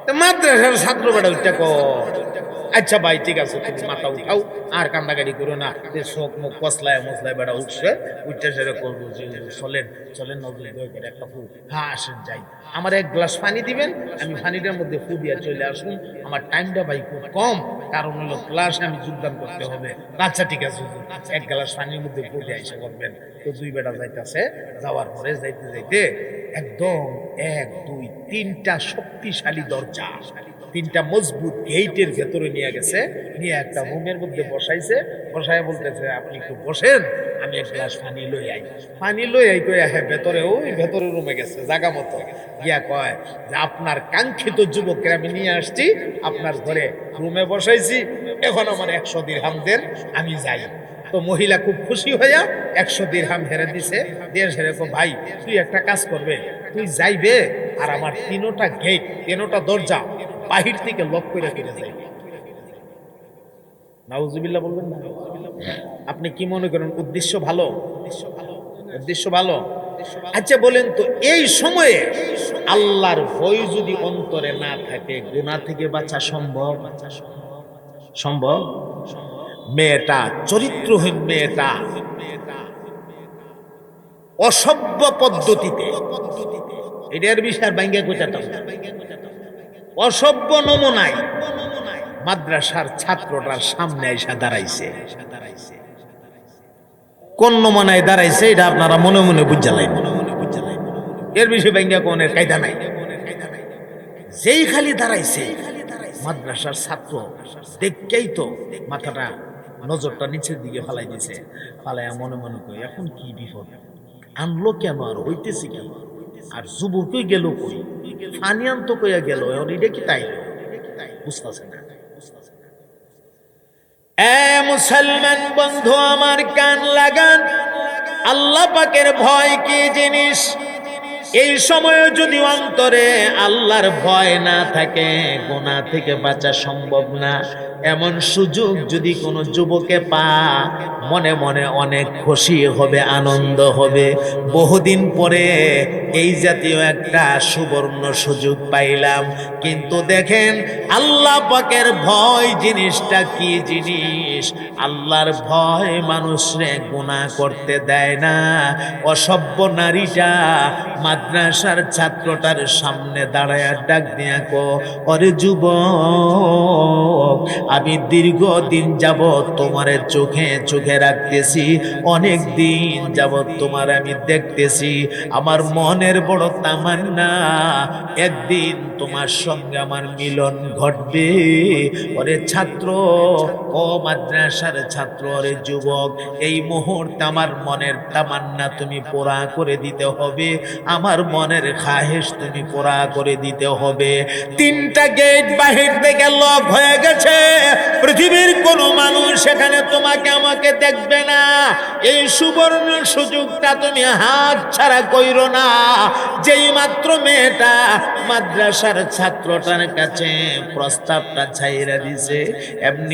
তো মাদ্রাসার ছাত্র বেটা ওইটা আচ্ছা ভাই ঠিক আছে, তুমি মাথা উঠাও আর কান্দাকাটি করো না, চোখ মুখ কসলায় মশলায় বেড়া উঠছে, উঠতে সেটা করবো যে চলেন চলেন নজরে করে একটা ফু, হ্যাঁ আসেন যাই, আমার এক গ্লাস পানি দিবেন, আমি পানিটার মধ্যে ফু দিয়ে চলে আসুন, আমার টাইমটা ভাই খুব কম, কারণ হলো ক্লাসে আমি যোগদান করতে হবে। আচ্ছা ঠিক আছে, এক গ্লাস পানির মধ্যে ফু দিয়ে এসে করবেন। তো দুই বেটা যাইতেছে, যাওয়ার পরে যাইতে যাইতে একদম 1 2 3টা শক্তিশালী দরজা, 3টা মজবুত গেইটের ভেতরে নিয়ে গেছে, নিয়ে একটা রুমের মধ্যে বসাইছে, বসায় বলতেছে আপনি একটু বসেন, আমি এক গ্লাস পানি লই আই। পানি লই আই কই হ্যাঁ ভেতরে, ওই ভেতরে রুমে গেছে জায়গা মতো, গিয়া কয় যে আপনার কাঙ্ক্ষিত যুবককে আমি নিয়ে আসছি, আপনার ঘরে রুমে বসাইছি, এখন আমার 100 দিরহাম দেন, আমি যাই। তো মহিলা খুব খুশি হইয়া 100 দিরহাম হেরে দিছে, দিয়ে হেরে ভাই তুই একটা কাজ করবে, তুই যাইবে আর আমার 3টা গেট 3টা দরজা বাহির থেকে লক করে ফিরে যাইবে। নাউজুবিল্লাহ বলবেন না? আপনি কি মনে করেন উদ্দেশ্য ভালো? উদ্দেশ্য ভালো। আচ্ছা বলেন তো, এই সময়ে আল্লাহর ভয় যদি অন্তরে না থাকে, গুনাহ থেকে বাঁচা সম্ভব? সম্ভব? মেয়েটা চরিত্রহীন, মেয়েটা অসভ্য পদ্ধতিতে, এটার বিষয় বাইঙ্গা কইতাম, অসভ্য নমুনায় মাদ্রাসার ছাত্রটার সামনে এসে দাঁড়াইছে। কোন নমুনায় দাঁড়াইছে এটা আপনারা মনে মনে বুঝালেন, এর বিষয়ে বাইঙ্গা কোনের কায়দা নাই। যেই খালি দাঁড়াইছে মাদ্রাসার ছাত্র দেখকেই তো মাথাটা নজরটা নিচের দিকে ফালাই দিছে, ফালাইয়া মনে মনে কই এখন কি বিপদ আনলো কেন, আর হইতেছে কি, আর যুবকই গেল কই, ফানি আনতো কইয়া গেল, এখন এটা কি তাই বুঝতেছে না। এ মুসলমান বন্ধু আমার কান লাগান, আল্লাহ পাকের ভয় কি জিনিস। এই সময়ে যদি অন্তরে আল্লাহর ভয় না থাকে, গুনাহ থেকে বাঁচা সম্ভব না। এমন সুযোগ যদি কোনো যুবকে পা, মনে মনে অনেক খুশি হবে, আনন্দ হবে, বহুদিন পরে এই জাতীয় একটা সুবর্ণ সুযোগ পাইলাম। কিন্তু দেখেন আল্লাহ পাকের ভয় জিনিসটা কি জিনিস। আল্লাহর ভয় মানুষরে গুনাহ করতে দেয় না। অসভ্য নারীটা মাদ্রাসার ছাত্রটার সামনে দাঁড়ায় ডাক দিয়া কো, ওরে যুবক, আমি দীর্ঘদিন যাবৎ তোমারে চোখে চোখে রাখতেছি, অনেক দিন যাবৎ তোমার আমি দেখতেছি, আমার মনের বড় তামান্না একদিন তোমার সঙ্গে আমার মিলন ঘটবে। ওরে ছাত্র, ও মাদ্রাসার ছাত্র, ওরে যুবক, এই মুহূর্তে আমার মনের তামান্না তুমি পুরা করে দিতে হবে, আমার মনের খাহেশ তুমি পুরা করে দিতে হবে। 3টা গেট বাহির থেকে লক হয়ে গেছে, পৃথিবীর কোন মানুষ সেখানে তোমাকে আমাকে দেখবে না। এই সুবর্ণ সুযোগটা তুমি হাত ছাড়া কইরো না। যেই মাত্র মেয়েটা মাদ্রাসার ছাত্রটার কাছে প্রস্তাবটা ছাইরা দিছে, এমনি